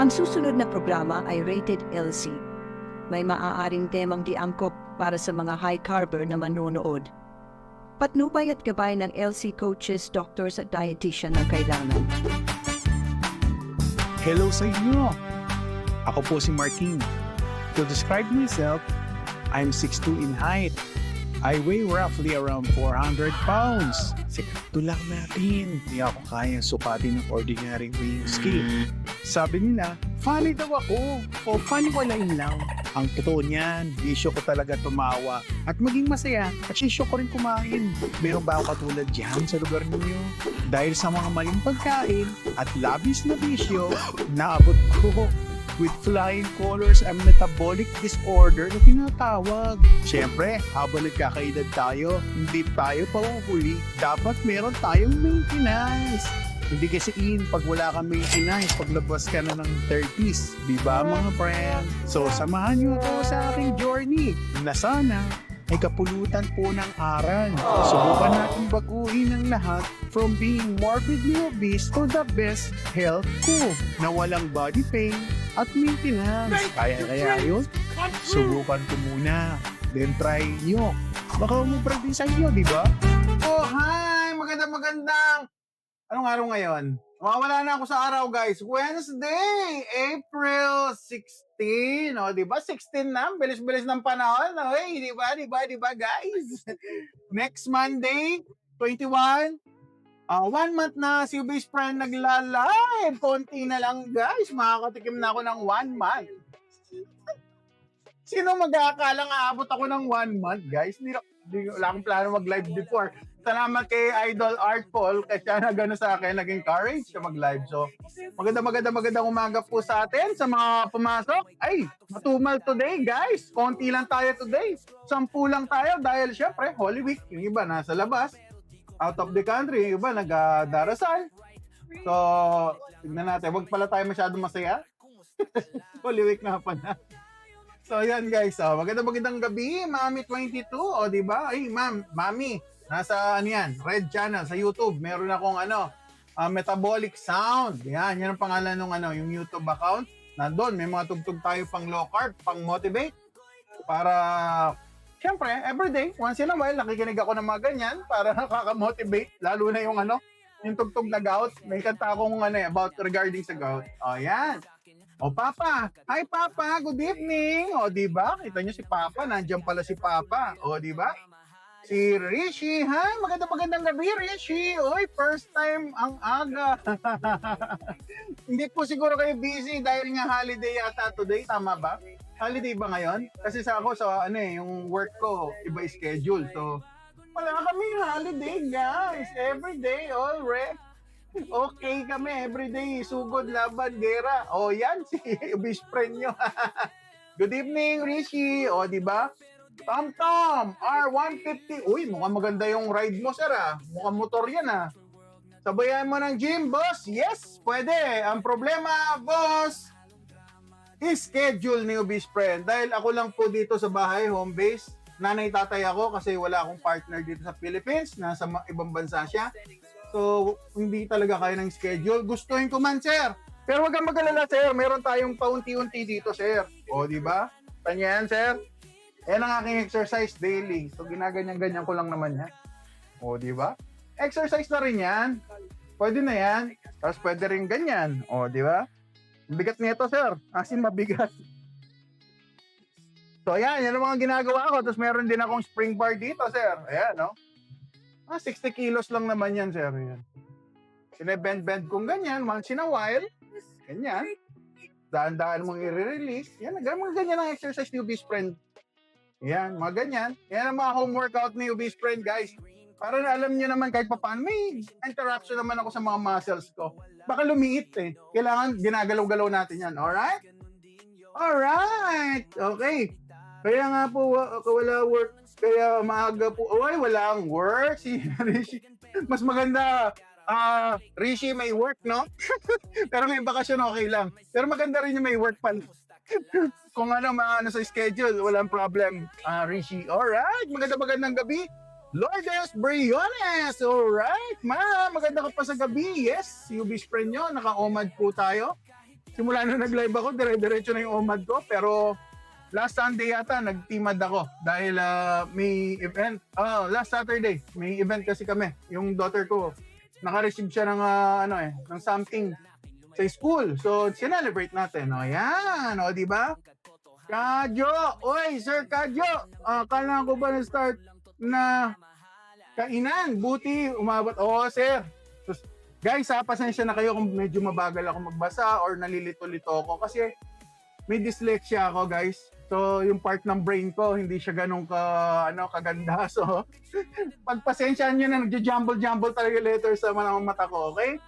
Ang susunod na programa ay Rated LC. May maaaring temang di angkop para sa mga high carber na manonood. Patnubay at gabay ng LC coaches, doctors at dietitian na kailangan. Hello sa inyo! Ako po si Martin. To describe myself, I'm 6'2" in height. I weigh roughly around 400 pounds. Sikto lang natin. Hindi ako kayang sukatin ng ordinary weighing scale. Sabi nila, funny daw ako. O funny walain lang. Ang totoo niyan, isyo ko talaga tumawa. At maging masaya, at isyo ko rin kumain. Meron ba ako katulad dyan sa lugar ninyo? Dahil sa mga maling pagkain at labis na bisyo, naabot ko with flying colors ang metabolic disorder na tinatawag. Siyempre, habang nagkakaedad tayo, hindi tayo pauhuli. Dapat meron tayong maintenance. Hindi kasi pag wala kang maintenance, paglabas ka na ng 30s. Diba mga friend? So, samahan nyo ako sa aking journey na sana ay kapulutan po ng aral. Subukan natin baguhin ang lahat from being morbidly obese to the best health ko na walang body pain at maintenance. Kaya yun? Subukan ko muna. Then try nyo. Baka umubra din sa inyo, di ba? Oh, hi! Magandang! Anong araw ngayon? Mawawala na ako sa araw, guys. Wednesday, April 16. O, di ba? 16 na. Bilis-bilis ng panahon. O, hey, di ba, guys? Next Monday, 21. 1 month na si Base Friend nagla-live. Konti na lang, guys. Makakatikim na ako ng 1 month. Sino mag-aakalang aabot ako ng 1 month, guys? Wala akong plano mag-live before. Salamat kay Idol Art Paul kasi siya nagano sa akin, nag-encourage siya mag-live. So, magandang umaga po sa atin sa mga pumasok. Ay, matumal today, guys. Konti lang tayo today. 10 lang tayo dahil syempre, Holy Week. Yung iba nasa labas, out of the country. Yung iba nag-darasal. So, tignan natin. Huwag pala tayo masyadong masaya. Holy Week na pa na. So, yan guys. So, magandang gabi, Mami 22. O, di ba? Ay, Mami. Nasa yan, Red Channel sa YouTube. Meron akong Metabolic Sound. Yan ang pangalan ng yung YouTube account. Nandun, may mga tugtog tayo pang low carb, pang motivate. Para, syempre, everyday, once in a while, nakikinig ako ng mga ganyan para nakaka-motivate. Lalo na yung tugtog na gout. May kanta akong about regarding sa gout. O, yan. O, Papa. Hi, Papa. Good evening. O, diba? Kita nyo si Papa. Nandiyan pala si Papa. O, diba? Si Rishi, hi, magandang gabi, Rishi. Oy, first time ang aga. Hindi po siguro kayo busy dahil nga holiday yata today, tama ba? Holiday ba ngayon? Kasi sa yung work ko, iba schedule. So, wala kami holiday, guys. Everyday, all right. Okay kami, everyday, sugod, laban, gera. O, yan, si best friend nyo. Good evening, Rishi. O, di ba? Tom R150. Uy, mukhang maganda yung ride mo, sir. Mukhang motor yan. Sabayan mo ng gym, boss. Yes, pwede. Ang problema, boss, is schedule ni Obese Friend. Dahil ako lang po dito sa bahay, home base. Nanay tatay ako kasi wala akong partner dito sa Philippines. Nasa ibang bansa siya. So, hindi talaga kaya ng schedule. Gustuhin ko man, sir. Pero wag kang mag-alala, sir. Meron tayong paunti-unti dito, sir. O, di ba? Tanyan, sir. Yan ang aking exercise daily. So, ginaganyan-ganyan ko lang naman yan. O, di ba? Exercise na rin yan. Pwede na yan. Tapos pwede rin ganyan. O, di ba? Bigat nito, sir. As in, mabigat. So, ayan. Yan ang mga ginagawa ko. Tapos meron din akong spring bar dito, sir. Ayan, no? 60 kilos lang naman yan, sir. Ayan. Sinebend-bend kong ganyan. Once in a while. Ganyan. Daan-daan mong i-release. Yan. Mga ganyan ang exercise ni Obese Friend. Yan, mga ganyan. Yan ang mga home workout ni Obese Friend, guys. Para na alam niyo naman kahit paano, may interaction naman ako sa mga muscles ko. Baka lumiit Kailangan ginagalaw-galaw natin yan. Alright? Alright! Okay. Kaya nga po, wala work. Kaya maaga po. Ay, walang work. Si Rishi. Mas maganda, Rishi may work, no? Pero may bakasyon, okay lang. Pero maganda rin yung may work pala. Kung sa schedule, walang problem. Rishi, alright, magandang gabi. Lourdes Briones, alright. Maganda ka pa sa gabi. Yes, yung best friend nyo, naka-omad po tayo. simula na nag-live ako, dire-diretso na yung OMAD ko. Pero last Sunday yata, nag-teamad ako dahil may event. Last Saturday, may event kasi kami. Yung daughter ko, naka-receive siya ng, ng something sa school. So, sinelebrate natin. O, yan. O, di ba? Kadyo! Oy, Sir Kadyo! Kailangan ko ba na-start na kainan? Buti, umabot. Oo, sir. Guys, pasensya na kayo kung medyo mabagal ako magbasa or nalilito-lito ako kasi may dyslexia ako, guys. So, yung part ng brain ko, hindi siya ganun kaganda. So, pagpasensyaan nyo na, nagja-jumble-jumble talaga yung letters sa mga mata ko, okay?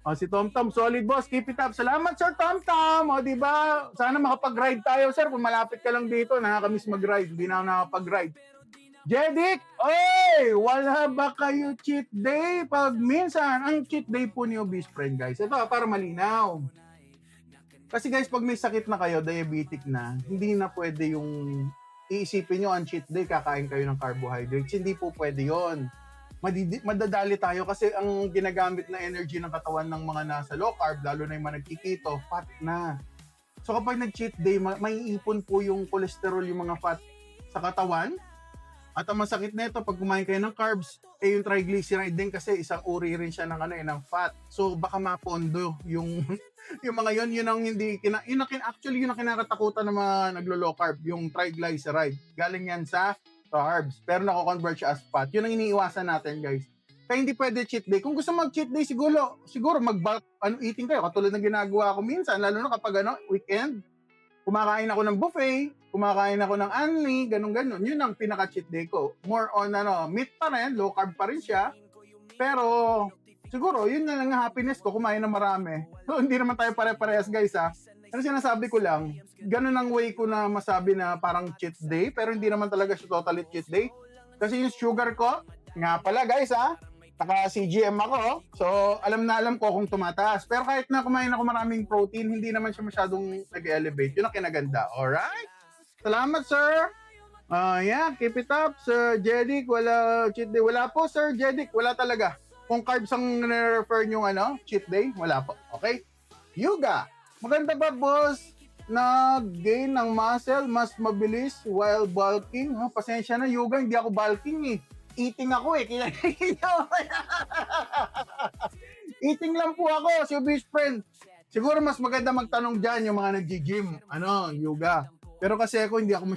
O, si Tom Tom, solid boss, keep it up. Salamat, Sir Tom Tom. O, di ba? Sana makapag-ride tayo, sir. Kung malapit ka lang dito, nakakamiss mag-ride. Hindi na ako nakapag-ride. Jedic, oy! Wala ba kayo cheat day? Pag minsan, ang cheat day po ni Obese Friend, guys. Ito, para malinaw. Kasi guys, pag may sakit na kayo, diabetic na, hindi na pwede yung iisipin nyo ang cheat day, kakain kayo ng carbohydrates. Hindi po pwede yon. Madadali tayo kasi ang ginagamit na energy ng katawan ng mga nasa low carb, lalo na yung mga nagkikito, fat na. So kapag nag-cheat day, may ipon po yung cholesterol, yung mga fat sa katawan. At ang masakit nito, pag kumain kayo ng carbs, yung triglyceride din kasi isang uri rin siya ng fat. So baka mapondo yung yung mga yun ang hindi actually yun ang kinakatakutan ng mga naglo-low carb, yung triglyceride. Galing yan sa carbs, pero nako-convert siya as fat. Yun ang iniiwasan natin, guys. Kaya hindi pwede cheat day. Kung gusto mag-cheat day, siguro mag-bulk eating kayo, katulad ng ginagawa ko minsan, lalo na kapag weekend. Kumakain ako ng buffet, kumakain ako ng unli, ganun-ganun. Yun ang pinaka-cheat day ko. More on meat pa rin, low carb pa rin siya. Pero siguro, yun na lang ang happiness ko, kumain ng marami. So, hindi naman tayo pare-parehas, guys, ha. Ano sinasabi ko lang, ganun ang way ko na masabi na parang cheat day, pero hindi naman talaga siya totally cheat day. Kasi yung sugar ko, nga pala, guys, ha, naka-CGM ako, so alam na alam ko kung tumataas. Pero kahit na kumain ako maraming protein, hindi naman siya masyadong nag-elevate. Yun ang kinaganda. Alright? Salamat, sir. Yeah, keep it up, Sir Jedic. Wala cheat day. Wala po, Sir Jedic. Wala talaga. Kung carbs ang refer yung cheat day, wala po. Okay? Yoga. Maganda ba, boss? Na-gain ng muscle mas mabilis while bulking? Pasensya na, yoga. Hindi ako bulking eh. Eating ako eh. Eating lang po ako, si Obese Friend. Siguro mas maganda magtanong dyan yung mga nag-gym, yoga. Pero kasi ako hindi ako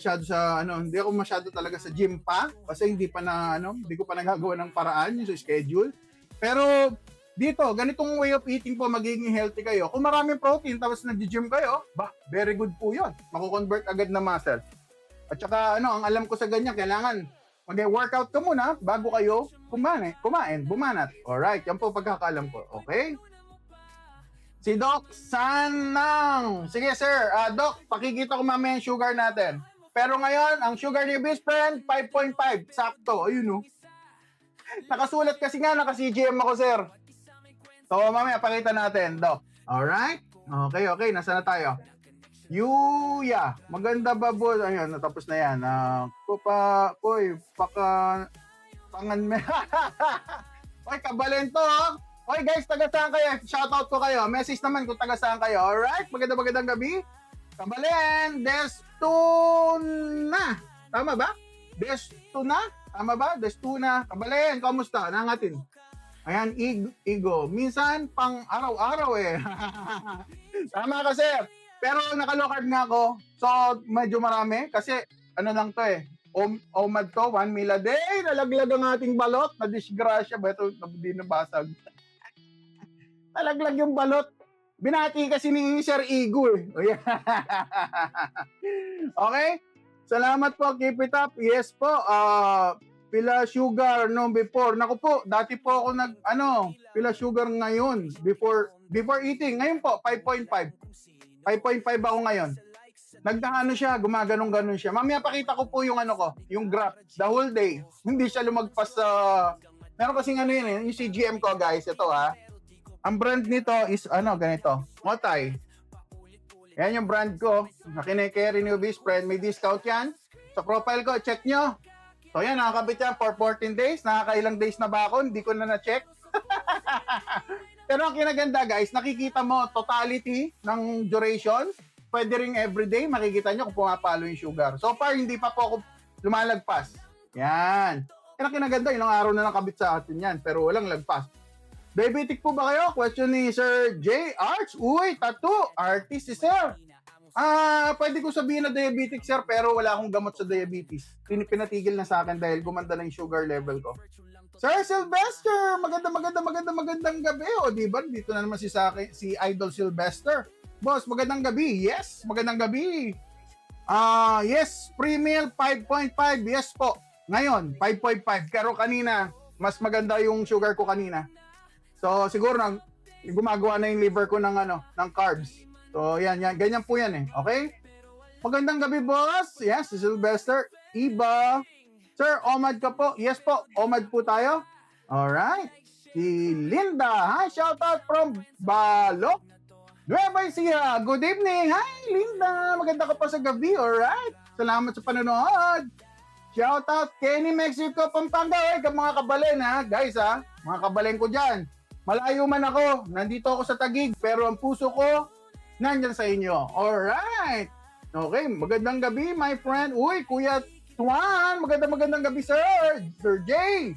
masyado talaga sa gym pa kasi hindi ko pa nagagawa ng paraan yung schedule. Pero dito, ganitong way of eating po, magiging healthy kayo. Kung maraming protein tapos nag-gym kayo, very good po 'yon. Mako-convert agad na muscle. At saka ang alam ko sa ganyan, kailangan mag-workout ka muna bago kayo bumanat. Alright, yan po pagkakaalam ko. Okay? Si Doc Sanang. Sige sir, Doc, pakikita ko mamaya yung sugar natin. Pero ngayon, ang sugar ni Obese Friend, 5.5. Sakto, ayun Nakasulat kasi nga, naka-CGM ako sir. So mamaya, pakita natin, Doc. Alright? Okay, nasa na tayo? Yuya, maganda ba boss? Ayun, natapos na yan. Pangan me. Oy, kabalento. Oy guys, taga saan kayo? Shoutout ko kayo. Message naman kung taga saan kayo. Alright, magandang gabi. Kabalen, Destuna. Tama ba? Destuna? Tama ba? Destuna. Kabalen, kamusta? Nangatin. Ayan, Igo. Minsan, pang araw-araw eh. Tama ka, sir. Pero naka-low carb nga ako. So, medyo marami. Kasi, lang to eh. OMAD to, 1 meal a day. Nalaglag ang ating balot. Na-disgrasya ba? Ito, hindi nabasag. Nalaglag yung balot. Binati kasi ni Sir Igo eh. Okay? Salamat po. Keep it up. Yes po. Pila sugar before. Naku po, dati po ako pila sugar ngayon. Before eating. Ngayon po, 5.5. 5.5 ako ngayon. Siya, gumaganong-ganon siya. Mamaya pakita ko po yung yung graph, the whole day. Hindi siya lumagpas sa, meron kasing yung CGM ko guys, ito Ang brand nito is ganito, Motay. Yan yung brand ko, na kine-carry ni Obese Friend, may discount yan. Sa profile ko, check nyo. So yan, nakakabit yan for 14 days. Nakakailang days na ba ako? Hindi ko na na-check. Pero ang kinaganda guys, nakikita mo totality ng duration. Pwede ring everyday, makikita nyo kung pumapalo yung sugar. So far, hindi pa po ako lumalagpas. Yan. Yan ang kinaganda, ilang araw na nakabit sa atin yan, pero walang lagpas. Diabetic po ba kayo? Question ni Sir J. Arts. Uy, tattoo. Artist si Sir. Pwede ko sabihin na diabetic, Sir, pero wala akong gamot sa diabetes. Pinatigil na sa akin dahil gumanda na yung sugar level ko. Sir Sylvester, magandang gabi. O, di ba? Dito na naman si Idol Sylvester. Boss, magandang gabi. Yes, magandang gabi. Yes, pre-meal 5.5. Yes po. Ngayon, 5.5. Pero kanina, mas maganda yung sugar ko kanina. So, siguro gumagawa na yung liver ko ng carbs. So, yan. Ganyan po yan eh. Okay? Magandang gabi, boss. Yes, si Sylvester. Iba. Sir, OMAD ka po? Yes po, OMAD po tayo. Alright. Si Linda. Hi, shoutout from Balok. Nueva Ecija. Good evening. Hi, Linda. Maganda ka pa sa gabi. Alright. Salamat sa panonood. Shoutout Kenny Mexico, Pampanga. Mga kabalen ha. Guys ha. Mga kabalen ko dyan. Malayo man ako. Nandito ako sa Taguig. Pero ang puso ko, nandyan sa inyo. Alright. Okay. Magandang gabi, my friend. Uy, Kuya Tuan, magandang gabi, sir. Sir Jay,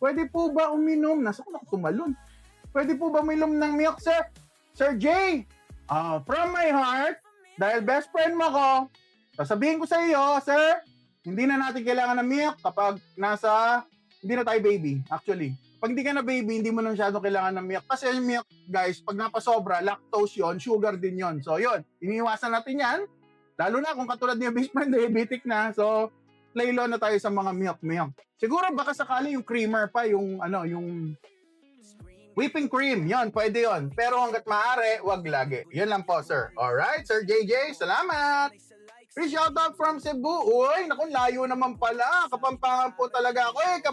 pwede po ba uminom? Nasa ko na tumalon. Pwede po ba uminom ng milk, sir? Sir Jay, from my heart, dahil best friend mo ko, sasabihin ko sa iyo, sir, hindi na natin kailangan ng milk kapag hindi na tayo baby, actually. Pag hindi ka na baby, hindi mo na masyado kailangan ng milk. Kasi yung milk, guys, pag napasobra, lactose yon, sugar din yon. So, yun, iniiwasan natin yan. Lalo na kung katulad niya, best friend, diabetic na. So, play low na tayo sa mga milk. Siguro baka sakali yung creamer pa, yung whipping cream, yon, pwede yon. Pero hanggat maaari, wag lagi. Yun lang po, sir. Alright, Sir JJ, salamat! Free shoutout from Cebu. Uy, naku, layo naman pala. Kapampangan po talaga ako.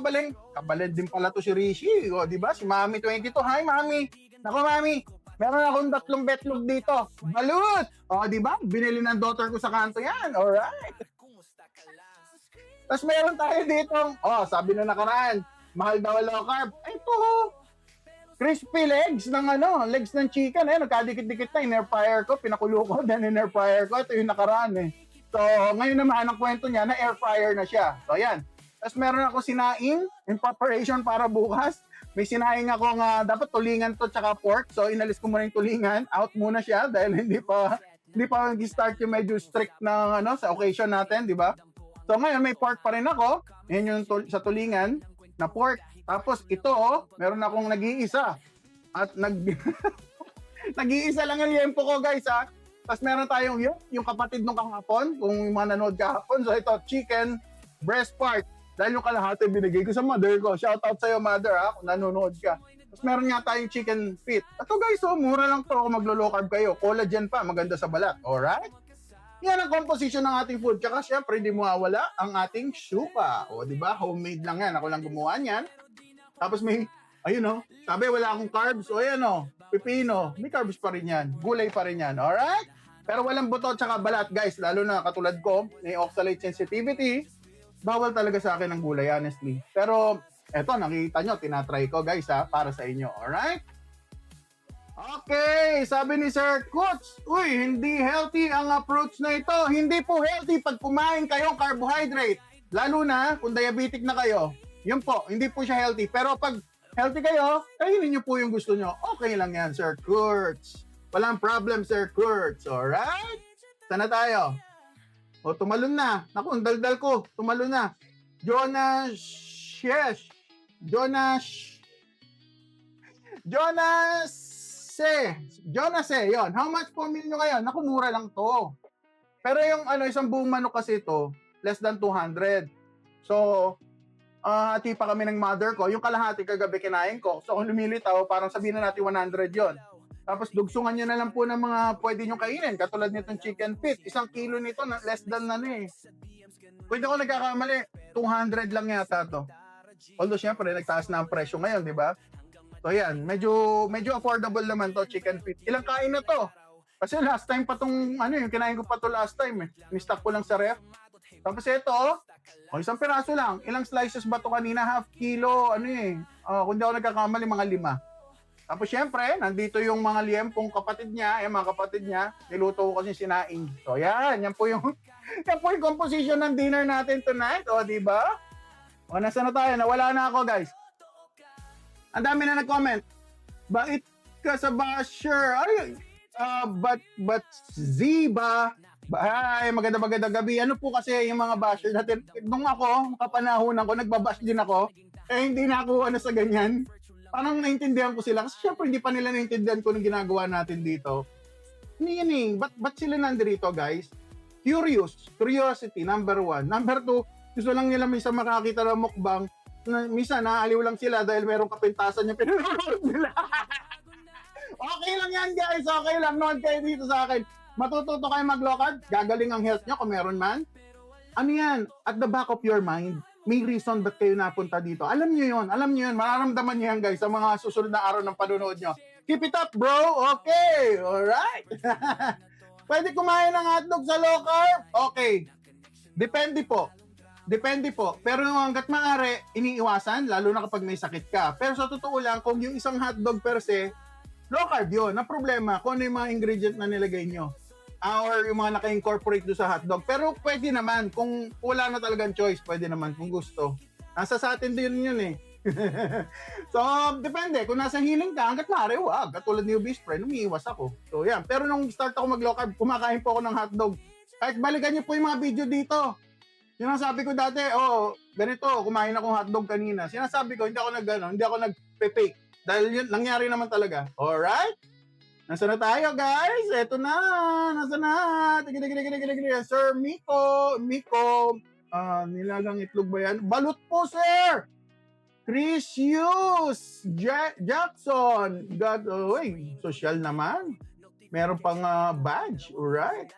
Kabalin din pala to si Rishi. O, di ba? Si Mami 22. Hi, Mami. Naku, Mami. Meron akong 3 betlog dito. Balut! O, di ba? Binili ng daughter ko sa kanto yan. Alright. Tapos meron tayo dito, sabi na nakaraan, mahal daw low carb. Ito, crispy legs ng chicken. Nagkadikit-dikit na, in-air fryer ko, pinakulo ko, then in-air fryer ko. Ito yung nakaraan eh. So, ngayon naman, ang kwento niya, na air fryer na siya. So, ayan. Tapos meron ako sinaing in preparation para bukas. May sinaing ako dapat tulingan to tsaka pork. So, inalis ko muna yung tulingan. Out muna siya dahil hindi pa nag-start yung medyo strict ng sa occasion natin, di ba? So ngayon may pork pa rin ako. Yan yung sa tulingan na pork. Tapos ito, meron akong nag-iisa. At nag-iisa lang ang liempo ko, guys, ha. Tapos meron tayong yung kapatid nung kahapon, kung yung mga nanood kahapon. So ito, chicken breast part. Dahil yung kalahati binigay ko sa mother ko. Shout out sa'yo, mother, ha, kung nanonood ka. Tapos meron nga tayong chicken feet. Ito, guys, mura lang to kung maglo-low carb kayo. Collagen pa, maganda sa balat. Alright? Yan ang composition ng ating food. Tsaka syempre, hindi mawawala ang ating suka. O, di ba? Homemade lang yan. Ako lang gumawa niyan. Tapos sabi wala akong carbs. O, yan pipino. May carbs pa rin yan. Gulay pa rin yan. Alright? Pero walang buto tsaka balat, guys. Lalo na katulad ko, may oxalate sensitivity. Bawal talaga sa akin ang gulay, honestly. Pero, eto, nakikita nyo, tinatry ko, guys, para sa inyo. Alright? Okay, sabi ni Sir Coach, uy, hindi healthy ang approach na ito. Hindi po healthy pag kumain kayong carbohydrate. Lalo na kung diabetic na kayo. Yun po, hindi po siya healthy. Pero pag healthy kayo, kainin nyo po yung gusto nyo. Okay lang yan, Sir Kurtz. Walang problem, Sir Kurtz. Alright? Sana tayo. O, tumalon na. Naku, ang daldal ko. Tumalon na. Jonas, yon. How much po meal nyo ngayon? Naku, mura lang to. Pero yung isang buong manok kasi ito, less than 200. So, ati pa kami ng mother ko. Yung kalahati kagabi kinain ko. So, kung lumilitaw, parang sabihin na natin 100 yon. Tapos, dugsungan nyo na lang po ng mga pwede nyo kainin. Katulad nitong chicken feet. 1 kilo nito, less than Pwede ko nagkakamali. 200 lang yata to. Although, syempre, nagtaas na ang presyo ngayon, di ba? So yan, medyo affordable naman to, chicken feet. Ilang kain na to? Kasi last time pa tong yung kinain ko pa to last time eh. Ni-stock ko lang sa ref. Tapos ito, isang piraso lang. Ilang slices ba to kanina? Half kilo, kung di ako nagkakamali, mga 5. Tapos syempre, nandito yung mga liyempong kapatid niya, yung mga kapatid niya, niluto ko kasi sinaing. So yan po yung yan po yung composition ng dinner natin tonight. O, di ba? O, nasa na tayo? Nawala na ako, guys. Ang dami na nag-comment. Bait ka sa basher. Ay, but Ziba. Ay, maganda gabi. Ano po kasi yung mga basher natin? Nung ako, kapanahonan ko, nagbabash din ako. Eh, hindi na ako sa ganyan. Parang naintindihan ko sila. Kasi syempre, hindi pa nila naintindihan ko ng ginagawa natin dito. Hindi. Ba't sila nandito, guys? Curiosity, number 1. Number 2, gusto lang nila minsan makakita ng mukbang. Minsan, naaaliw lang sila dahil merong kapintasan yung pinanonood nila. Okay lang yan, guys. Okay lang. Nood kayo dito sa akin. Matututo kayo maglokad. Gagaling ang health nyo kung meron man. Ano yan? At the back of your mind, may reason ba't kayo napunta dito. Alam nyo yun. Mararamdaman nyo yan, guys, sa mga susunod na araw ng panonood nyo. Keep it up, bro. Okay. Alright. Pwede kumain ng hotdog sa low carb? Okay. Depende po. Pero hanggat maaari, iniiwasan, lalo na kapag may sakit ka. Pero sa totoo lang, kung yung isang hotdog per se, low carb yun. Ang problema, kung ano yung mga ingredient na nilagay nyo. Or yung mga naka-incorporate doon sa hotdog. Pero pwede naman, kung wala na talagang choice, pwede naman kung gusto. Nasa sa atin din yun eh. So, depende. Kung nasa healing ka, hanggat maaari, wag. Katulad ni Obese Friend, umiiwas ako. So, yan. Pero nung start ako mag-low carb, kumakain po ako ng hotdog. Kahit balikan niyo po yung mga video dito. Yung sabi ko dati, ganito, kumain akong hotdog kanina. Sinasabi ko, hindi ako nag-fake. Dahil yun, nangyari naman talaga. Alright? Nasa na tayo, guys? Eto na. Nasa na. Tigil. Sir Miko. Nilagang itlog ba yan? Balut po, sir! Chris Hughes. Jackson. Social naman. Meron pang badge. Alright.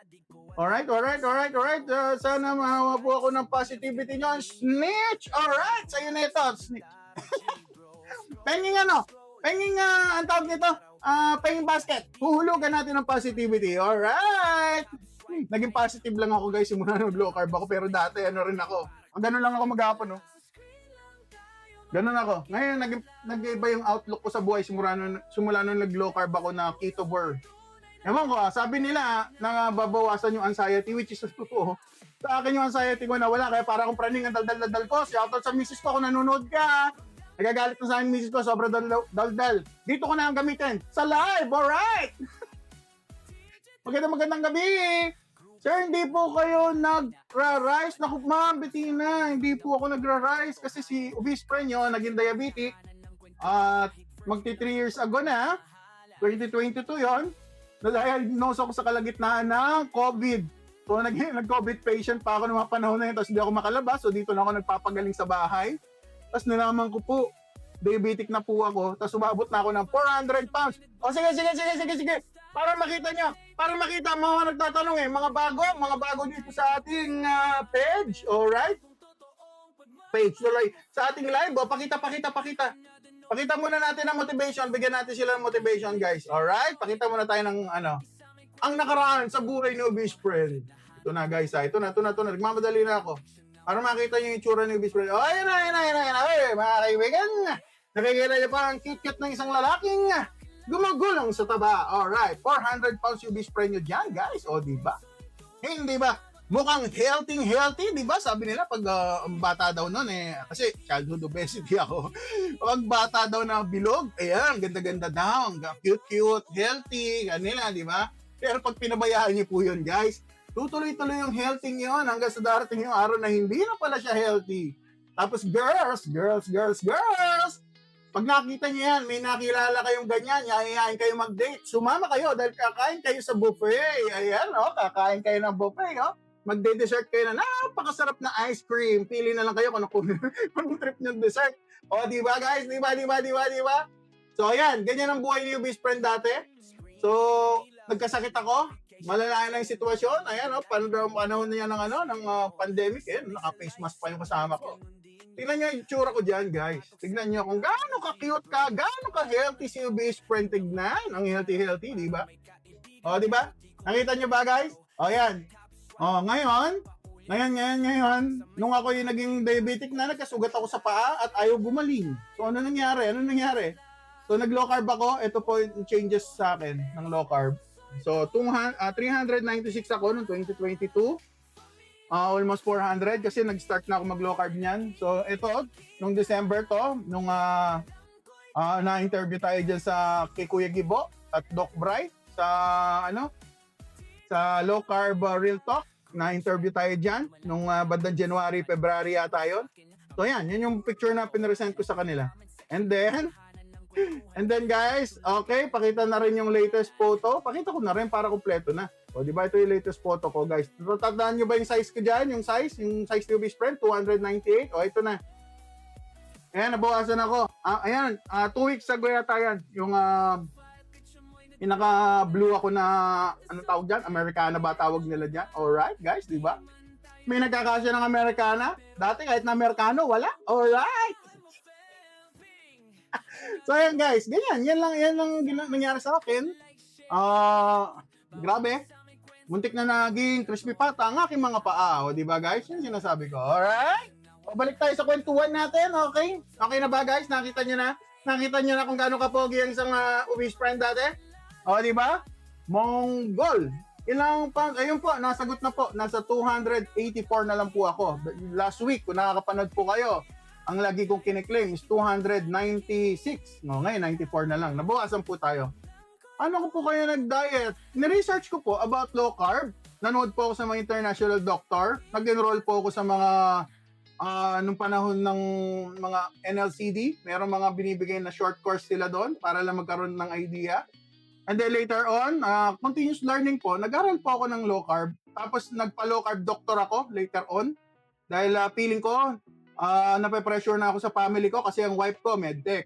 Sana mahawa po ako ng positivity nyo. Snitch! Alright! Sa'yo na ito. Snitch. Penging ang tawag nito? Penging basket. Huhulugan natin ng positivity. Alright! Naging positive lang ako, guys. Simula nung low carb ako. Pero dati, rin ako. Ganun lang ako maghapon, no? Ganun ako. Ngayon, nag-iba yung outlook ko sa buhay. Simula nung nag-low carb ako na keto burn. Ewan ko, sabi nila na babawasan yung anxiety, which is totoo. Sa akin yung anxiety ko na wala, kaya para akong praning ang daldal ko. Shoutout sa misis ko kung nanonood ka. Nagagalit na sa akin misis ko, sobrang daldal. Dito ko na ang gamitin. Sa live, alright! Magandang gabi! Sir, hindi po kayo nagra-rise. Naku, ma'am, Bettina, hindi po ako nagra-rise kasi si Obese Friend nyo, naging diabetic. At magti 3 years ago na, 2022 yon. Na-diagnose ako sa kalagitnaan ng COVID. So, nag-COVID patient pa ako ng mga panahon na yun, tapos hindi ako makalabas. So, dito na ako nagpapagaling sa bahay. Tapos nalaman ko po, diabetic na po ako. Tapos umabot na ako ng 400 pounds. O, sige. Para makita mga nagtatanong mga bago dito sa ating page. Alright? Page. Sa ating live, pakita. Pakita muna natin ang motivation. Bigyan natin sila ng motivation, guys. Alright? Pakita muna tayo ng ang nakaraan sa buhay ni Obese Friend. Ito na, guys. Ito na. Nagmamadali na ako. Para makita niyo yung itsura ni Obese Friend. Yan na. Ay, mga kaibigan. Nakikita niyo pa ang cute ng isang lalaking gumagulong sa taba. Alright. 400 pounds yung Obese Friend nyo dyan, guys. O, diba? Hindi ba? Mukhang healthy, di ba? Sabi nila pag bata daw noon kasi childhood obesity ako. Pag bata daw na bilog, ayan, ganda-ganda daw, cute, healthy, kanila, di ba? Pero pag pinabayaan niyo po yun, guys, tutuloy-tuloy yung healthy yun hanggang sa darating yung araw na hindi na pala siya healthy. Tapos girls, pag nakita niyo yan, may nakilala kayong ganyan, yayayain kayo mag-date, sumama kayo dahil kakain kayo sa buffet. Ayan, kakain kayo ng buffet, magde-dessert kayo na napakasarap na ice cream. Pili na lang kayo kung trip nyo dessert. O, di ba, guys? Di ba? So, ayan, ganyan ang buhay ni Obese Friend dati. So, nagkasakit ako. Malala na yung sitwasyon. Ayan, panahon niya ng pandemic. Naka-face mask pa yung kasama ko. Tingnan nyo yung itsura ko dyan, guys. Tingnan nyo kung gaano ka-cute ka, gaano ka-healthy si Obese Friend. Tignan, ang healthy, di ba? O, di ba? Nakita nyo ba, guys? O, yan. Ngayon, nung ako yung naging diabetic na, nagkasugat ako sa paa at ayaw gumaling. So, ano nangyari? So, So nag-low carb ako, ito po yung changes sa akin ng low carb. So 396 ako noong 2022. Almost 400 kasi nag-start na ako mag-low carb niyan. So ito, nung December to, nung na-interview tayo dyan sa kay Kuya Gibo at Doc Bry sa low carb real talk. Na-interview tayo dyan nung bandang January, February yata yun. So yan yung picture na pinresent ko sa kanila. And then guys, okay, pakita na rin yung latest photo. Pakita ko na rin para kumpleto na. O di ba ito yung latest photo ko guys. Tatandaan nyo ba yung size ko dyan? Yung size ni Best Friend, 298. O ito na. Ayan, nabawasan ako. Ayan, 2 weeks ago yata yan. Yung naka-blue ako na, ano tawag dyan? Americana ba tawag nila dyan? Alright, guys, di ba? May nagkakasya ng Americana. Dati kahit na Americano, wala. Alright! So, ayan guys, ganyan. Yan lang nangyari sa akin. Grabe. Muntik na naging crispy pata ang aking mga paa. O, di ba guys? Yan sinasabi ko. Alright? O, balik tayo sa kwentuhan natin, okay? Okay na ba guys? Nakita nyo na? Nakita nyo na kung gaano kapogi ang isang obese friend dati? O, di ba? Mongol. Ayun po, nasagot na po. Nasa 284 na lang po ako. Last week, kung nakakapanood po kayo, ang lagi kong kiniklaim is 296. No, ngayon, 94 na lang. Nabawasan po tayo. Ano ko po kayo nag-diet? Ni-research ko po about low carb. Nanood po ako sa mga international doctor. Nag-enroll po ako sa mga nung panahon ng mga NLCD. Merong mga binibigay na short course sila doon para lang magkaroon ng idea. And then later on, continuous learning po, nag-aral po ako ng low carb. Tapos nagpa-low carb doctor ako later on. Dahil feeling ko, nape-pressure na ako sa family ko kasi ang wife ko, medtech.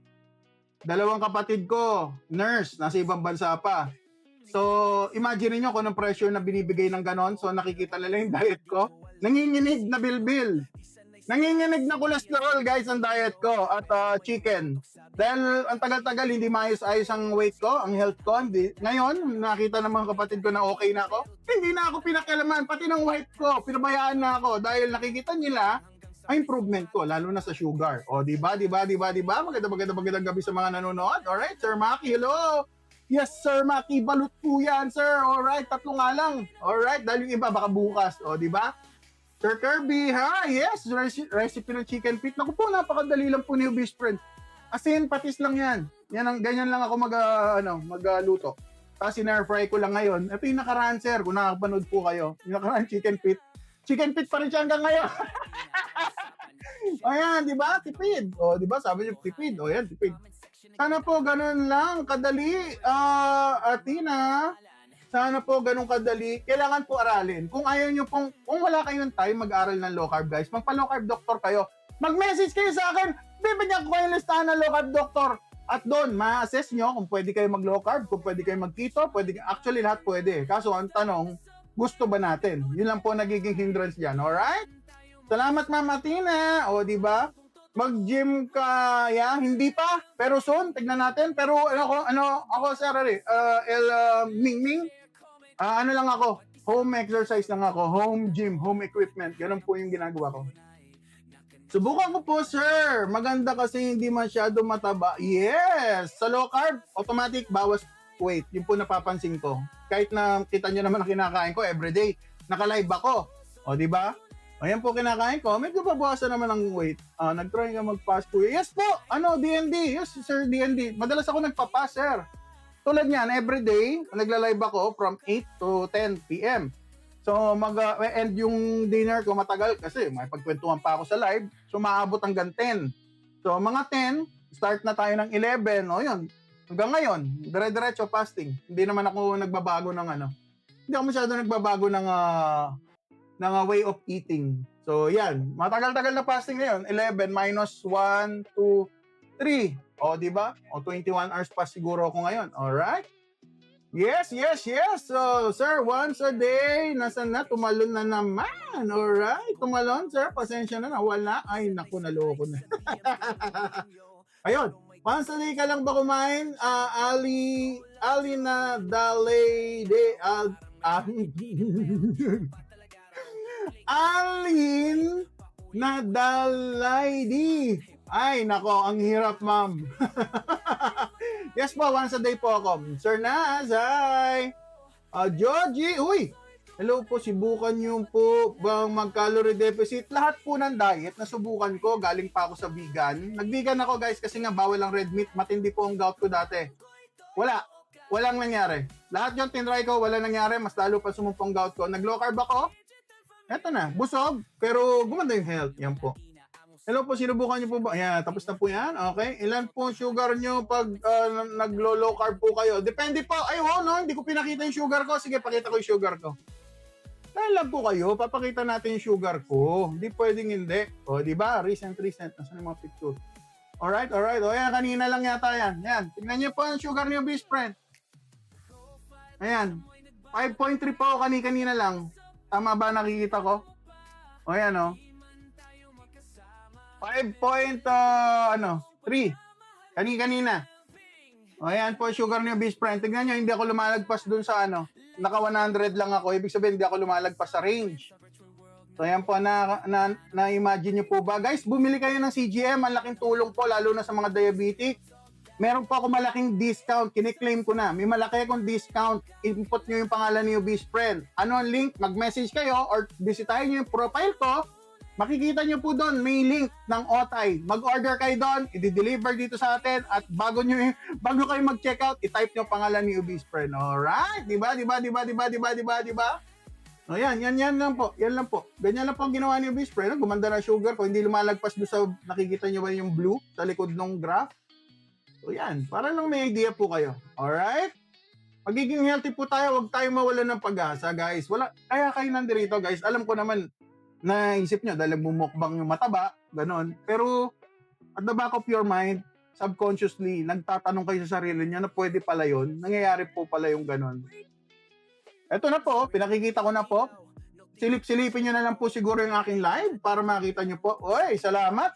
2 kapatid ko, nurse, nasa ibang bansa pa. So, imagine niyo kung anong pressure na binibigay ng ganon. So, nakikita nila yung diet ko. Nanginginig na bilbil. Nanginginig na cholesterol, guys, ang diet ko at chicken. Dahil ang tagal-tagal, hindi maayos-ayos ang weight ko, ang health ko. Ngayon, nakita ng mga kapatid ko na okay na ako. Hindi na ako pinakialaman, pati ng weight ko, pinabayaan na ako. Dahil nakikita nila, ang improvement ko, lalo na sa sugar. O, di ba? Magandang gabi sa mga nanonood. Alright, Sir Maki, hello! Yes, Sir Maki, balot po yan, sir. Alright, 3 nga lang. Alright, dahil yung iba, baka bukas. O, di ba? Sir Kirby, ha? Yes, recipe ng chicken feet. Naku po, napakadali lang po ni Best Friend. Asin, patis lang yan. Ganyan lang ako magluto. Tapos in-air-fry ko lang ngayon. Ito yung nakaraan, sir, kung nakapanood po kayo. Yung nakaraan chicken feet. Chicken feet pa rin siya hanggang ngayon. Ayan, di ba? Tipid. O, di ba? Sabi niyo, tipid. O, yan, tipid. Sana po ganun lang, kadali. Athena, sana po ganun kadali. Kailangan po aralin. Kung ayaw nyo kung wala kayong time mag-aral ng low carb, guys, magpa-low carb doctor kayo. Mag-message kayo sa akin, bibigyan ko kayo listahan ng low carb doctor. At doon, ma-assess nyo kung pwede kayo mag-low carb, kung pwede kayo mag-keto, actually lahat pwede. Kaso ang tanong, gusto ba natin? Yun lang po nagiging hindrance dyan, alright? Salamat, Ma'am Athena. O, di ba? Mag-gym ka, hindi pa. Pero soon, tignan natin. Pero ako, Sir Mingming, lang ako, home exercise lang ako, home gym, home equipment. Ganun po yung ginagawa ko. Subukan ko po, sir. Maganda kasi hindi masyado mataba. Yes! Sa low carb, automatic, bawas weight. Yun po napapansin ko. Kahit na kita nyo naman ang kinakain ko everyday. Naka-live ako. O, di ba? Ayan po kinakain ko. Medyo babawasan naman ang weight. Nag-try ka mag-pass po. Yes po! DND. Yes, sir, DND. Madalas ako nagpa-pass, sir. Tulad niyan, everyday, nagla-live ako from 8 to 10 p.m. So, end yung dinner ko matagal kasi may pagkwentuhan pa ako sa live. So, maabot hanggang 10. So, mga 10, start na tayo ng 11. O, yun. Hanggang ngayon, dire-diretso fasting. Hindi naman ako nagbabago ng Hindi ako masyado nagbabago ng way of eating. So, yan. Matagal-tagal na fasting ngayon. 11 minus 1, 2, 3. O, di ba? O, 21 hours pa siguro ako ngayon. Alright? Yes. So, sir, once a day, nasan na? Tumalon na naman. Alright? Tumalon, sir. Pasensya na, nawala. Ay, naku, naloko na. Ayun. Once a day ka lang ba kumain? Ali na Dalade. Alin na Dalaydi. Ay, nako, ang hirap, ma'am. Yes po, once a day po ako. Sir Naz, hi! Georgie, uy! Hello po, subukan niyo po bang mag-calorie deficit? Lahat po ng diet, nasubukan ko. Galing pa ako sa vegan. Nag-vegan ako guys kasi nga bawal ang red meat. Matindi po ang gout ko dati. Walang nangyari. Lahat yung tinry ko, wala nangyari. Mas lalo pa sumumpong gout ko. Nag-low carb ako. Eto na, busog. Pero gumanda yung health. Yan po. Hello po, sinubukan niyo po ba? Ayan, tapos na po yan. Okay. Ilan po sugar niyo pag nag-low carb po kayo? Depende po. Ay, no, hindi ko pinakita yung sugar ko. Sige, pakita ko yung sugar ko. Dahil lang po kayo, papakita natin yung sugar ko. Hindi pwedeng hindi. O, di ba? Recent. Nasaan yung mga picture? Alright. O, yan, kanina lang yata yan. Yan. Tingnan niyo po yung sugar niyo, best friend. Ayan. 5.3 po kanina lang. Tama ba nakikita ko? O, yan, o. 5.3 kanina. O ayan po sugar niyo best friend. Tignan niyo hindi ako lumalagpas dun sa naka 100 lang ako. Ibig sabihin hindi ako lumalagpas sa range. So ayan po na-imagine niyo po ba? Guys, bumili kayo ng CGM. Ang laking tulong po lalo na sa mga diabetic. Meron po ako malaking discount. Kiniklaim ko na. May malaki akong discount. Input niyo yung pangalan niyo best friend. Ano ang link? Mag-message kayo or bisitahin niyo yung profile ko. Makikita nyo po doon, may link ng Otay. Mag-order kayo doon, i-deliver dito sa atin, at bago kayo mag-checkout, i-type nyo pangalan ni Ubis Friend. Alright? Diba? O yan lang po. Yan lang po. Ganyan lang po ang ginawa ni Ubis Friend. Gumanda na sugar ko, hindi lumalagpas doon sa, nakikita nyo ba yung blue sa likod ng graph? So yan, para lang may idea po kayo. Alright? Magiging healthy po tayo, huwag tayo mawalan ng pag-asa, guys. Kaya kayo nandito, guys. Alam ko naman, naisip nyo dahil bumukbang yung mataba, ganon. Pero at the back of your mind, subconsciously, nagtatanong kayo sa sarili nyo na pwede pala yun, nangyayari po pala yung ganon. Eto na po, pinakikita ko na po. Silip-silipin nyo na lang po siguro yung aking live para makita nyo po. Oy, salamat.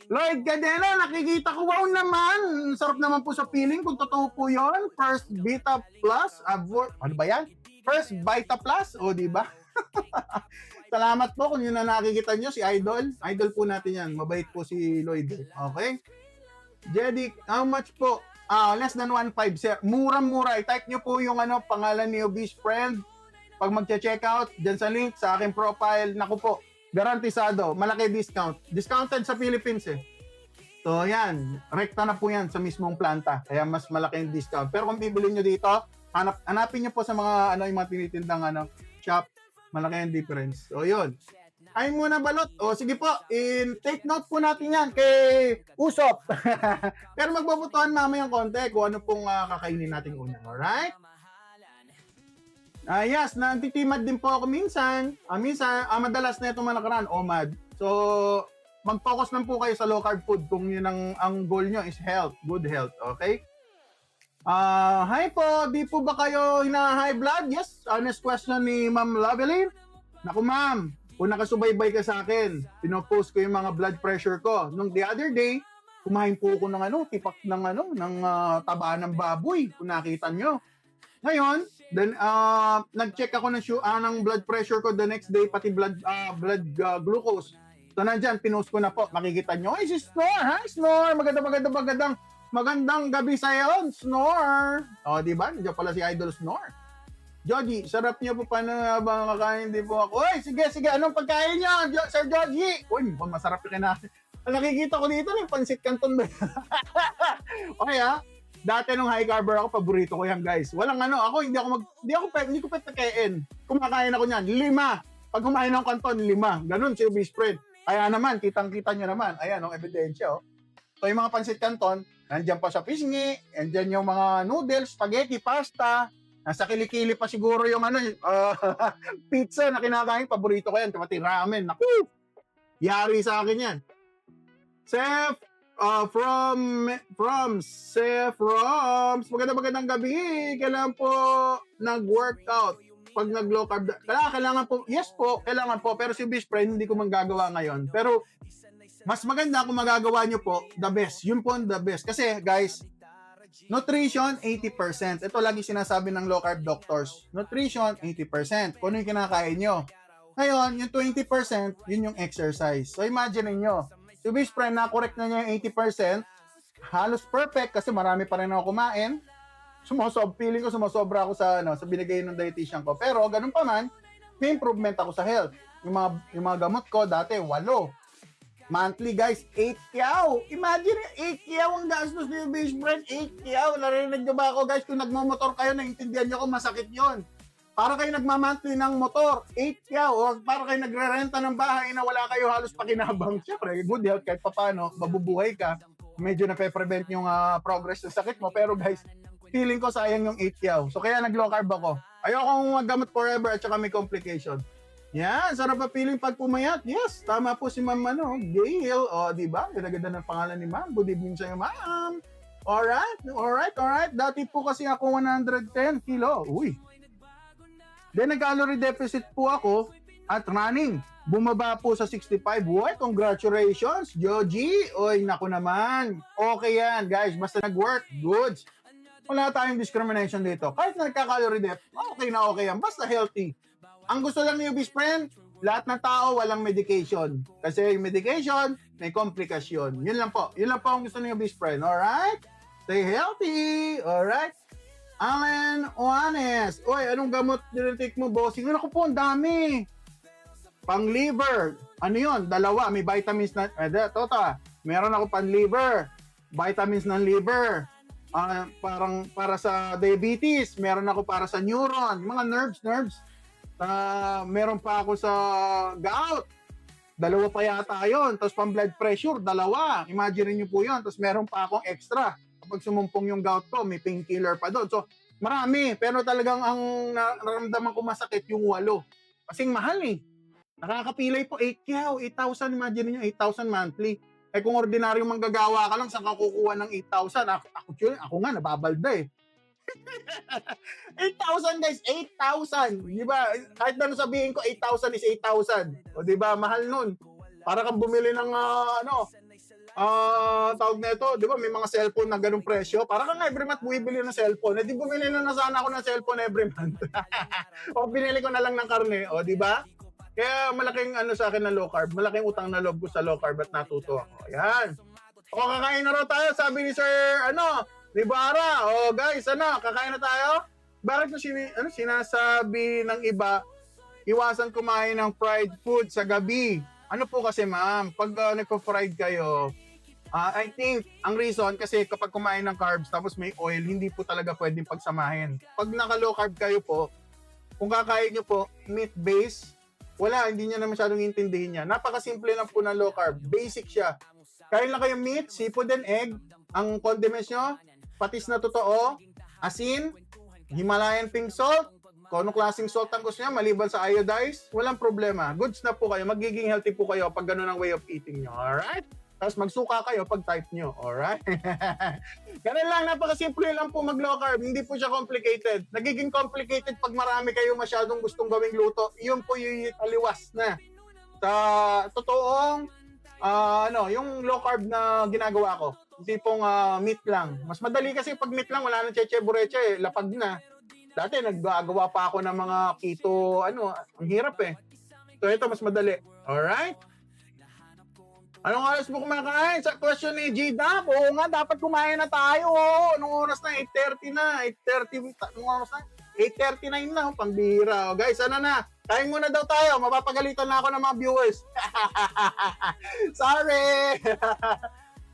Lloyd Cadena, nakikita ko, wow naman. Sarap naman po sa feeling kung totoo po yun. First Vita Plus, ano ba yan? First Vita Plus, o diba? Salamat po kung yun na nakikita nyo, si Idol. Idol po natin yan. Mabait po si Lloyd. Okay? Jedic, how much po? Less than 1.5, sir. Murang-mura. I-type nyo po yung pangalan ni Obese Friend. Pag magche-check out, dyan sa link, sa aking profile, naku po, garantisado, malaki discount. Discounted sa Philippines eh. So yan, rekta na po yan sa mismong planta. Kaya mas malaki yung discount. Pero kung bibili nyo dito, hanapin nyo po sa mga yung mga tinitindang shop. Malaki ang difference. So, yun. Ay muna balot. O, sige po. Take note po natin yan kay Usop. Pero magbabutuhan mamayang konti kung ano pong kakainin natin una. Alright? Yes, nagtitimad din po ako minsan. Madalas na itong nakaraan, OMAD. So, mag-focus lang po kayo sa low carb food kung yun ang goal nyo is health, good health. Okay? Hi po, di po ba kayo high blood? Yes, honest question ni Ma'am Lovelyn. Naku ma'am, kung nakasubaybay ka sa akin, pinopost ko yung mga blood pressure ko. Nung the other day, kumain po ako ng tipak ng taba ng baboy, kung nakita nyo. Ngayon, then nag-check ako ng blood pressure ko the next day, pati blood glucose. So nandyan, pinost ko na po. Makikita nyo, ay si Snore, hi Snore, magandang gabi sa'yo, Snore. O, di ba? Nandiyan pala si Idol Snore. Joji, sarap niyo po paano habang kakain din po ako. Uy, sige, anong pagkain niyo, Sir Joji? Uy, masarap yung kinain. Nakikita ko dito, yung pansit canton ba? Okay dati nung high carber ako, paborito ko yan, guys. Walang ako, hindi ko pagkakain. Kumakain ako niyan, 5. Pag kumain ng canton, 5. Ganun si Obese Friend. Kaya naman, kitang-kita niyo naman. Ayan, ebidensya, So, yung mga pansit canton, nandiyan pa sa pisngi, nandiyan yung mga noodles, spaghetti, pasta, nasa kilikili pa siguro yung pizza na kinakain. Paborito ko yan, pati ramen. Naku! Yari sa akin yan. Chef, from Chef Roms, magandang gabi. Kailangan po nag-workout. Pag nag-low carb, kailangan po, yes po, kailangan po. Pero si Best Friend, hindi ko magagawa ngayon. Pero, mas maganda kung magagawa nyo po, the best. Yun po the best. Kasi, guys, nutrition, 80%. Ito lagi sinasabi ng low carb doctors. Nutrition, 80%. Kung ano yung kinakain nyo. Ngayon, yung 20%, yun yung exercise. So, imagine nyo, si Best Friend, na-correct na niya yung 80%, halos perfect kasi marami pa rin ako kumain. Feeling ko sumosobra ako sa binigay ng dietitian ko. Pero ganun pa man, may improvement ako sa health. Yung mga gamot ko dati 8. Monthly guys, 8 kyaw. Imagine 8 kyaw ang gastos niyo, base friend. 8 kyaw. Narinig niyo ba ako guys? Kung nagmamotor kayo, naintindihan niyo kung masakit yon. Para kayo nagmamonthly ng motor, 8 kyaw. O para kayo nagrerenta ng bahay na wala kayo halos pakinabang. Siyempre, good health kahit papano, mabubuhay ka. Medyo nape-prevent yung progress ng sakit mo. Pero guys, feeling ko sayang yung 8 kyaw. So kaya nag-low carb ako. Ayokong maggamot forever at saka may complication. Yan, sarap pa feeling pag pumayat. Yes, tama po si Ma'am Gail. O, di ba? Ganda-ganda ng pangalan ni Ma'am. Good evening sa'yo, Ma'am. Alright. Dati po kasi ako 110 kilo. Uy. Then nag-calorie deficit po ako at running. Bumaba po sa 65. Uy, congratulations, Joji. Uy, naku naman. Okay yan, guys. Basta nag-work, goods. Wala tayong discrimination dito. Kahit nagka-calorie dep, okay na okay yan. Basta healthy. Ang gusto lang ni Ubis Friend, lahat ng tao walang medication. Kasi yung medication, may komplikasyon. Yun lang po. Yun lang po ang gusto ni Ubis Friend. Alright? Stay healthy. Alright? Alan Juanes. Uy, anong gamot dinitake mo, bossing? Ano ko po, ang dami. Pang liver. Ano yun? 2. May vitamins na, meron ako pang liver. Vitamins ng liver. Parang para sa diabetes. Meron ako para sa neuron. Mga nerves. Meron pa ako sa gout. 2 pa yata yun. Tapos pang blood pressure, 2. Imagine niyo po yun. Tapos meron pa akong extra. Kapag sumumpong yung gout ko, may painkiller pa doon. So, marami. Pero talagang ang naramdaman ko masakit yung 8. Kasing mahal eh. Nakakapilay po 8 kyaw, 8,000. Imagine niyo 8,000 monthly. Eh kung ordinaryong manggagawa ka lang, saan ka kukuha ng 8,000? Ako nga, nababalda eh. 8,000 guys, 8,000. Di ba? Kahit na sabihin ko 8,000 is 8,000. O di ba? Mahal nun. Para kang bumili ng tawag na ito, di ba? May mga cellphone na ganung presyo. Para kang every month bumibili ng cellphone. Eh di bumili na sana ako ng cellphone every month. O binili ko na lang ng karne. O di ba? Kaya malaking sa akin na low carb. Malaking utang na loob ko sa low carb at natuto ako. Ayan. O kakain na raw tayo. Sabi ni Sir, Rivara, guys, kakain na tayo? Bakit sinasabi ng iba, iwasan kumain ng fried food sa gabi? Ano po kasi ma'am, pag nagpo-fried kayo, I think, ang reason kasi kapag kumain ng carbs tapos may oil, hindi po talaga pwedeng pagsamahin. Pag naka-low carb kayo po, kung kakain nyo po, meat-based, hindi nyo na masyadong intindihin niya. Napakasimple lang po ng low carb. Basic siya. Kain lang kayo meat, seafood and egg. Ang condiments nyo, patis na totoo, asin, Himalayan pink salt, kung anong klaseng salt ang gusto niya, maliban sa iodized, walang problema. Goods na po kayo, magiging healthy po kayo pag gano'n ang way of eating nyo, alright? Tapos magsuka kayo pag type nyo, alright? Ganun lang, napakasimple lang po mag-low carb, hindi po siya complicated. Nagiging complicated pag marami kayo masyadong gustong gawing luto, yun po yung taliwas na. Sa totoong, yung low carb na ginagawa ko, tipong meat lang. Mas madali kasi pag meat lang, wala nang cheche-bureche, lapag na. Dati naggagawa pa ako ng mga keto, ang hirap eh. So ito, mas madali. Alright? Anong oras mo kumakain? Sa question ni G-Dap, oo nga, dapat kumain na tayo. Anong oras na? 8:30 na. 8:30, anong oras na? 8:39 na, pambira. Guys, kain muna daw tayo. Mapapagalitan na ako ng mga viewers. Sorry!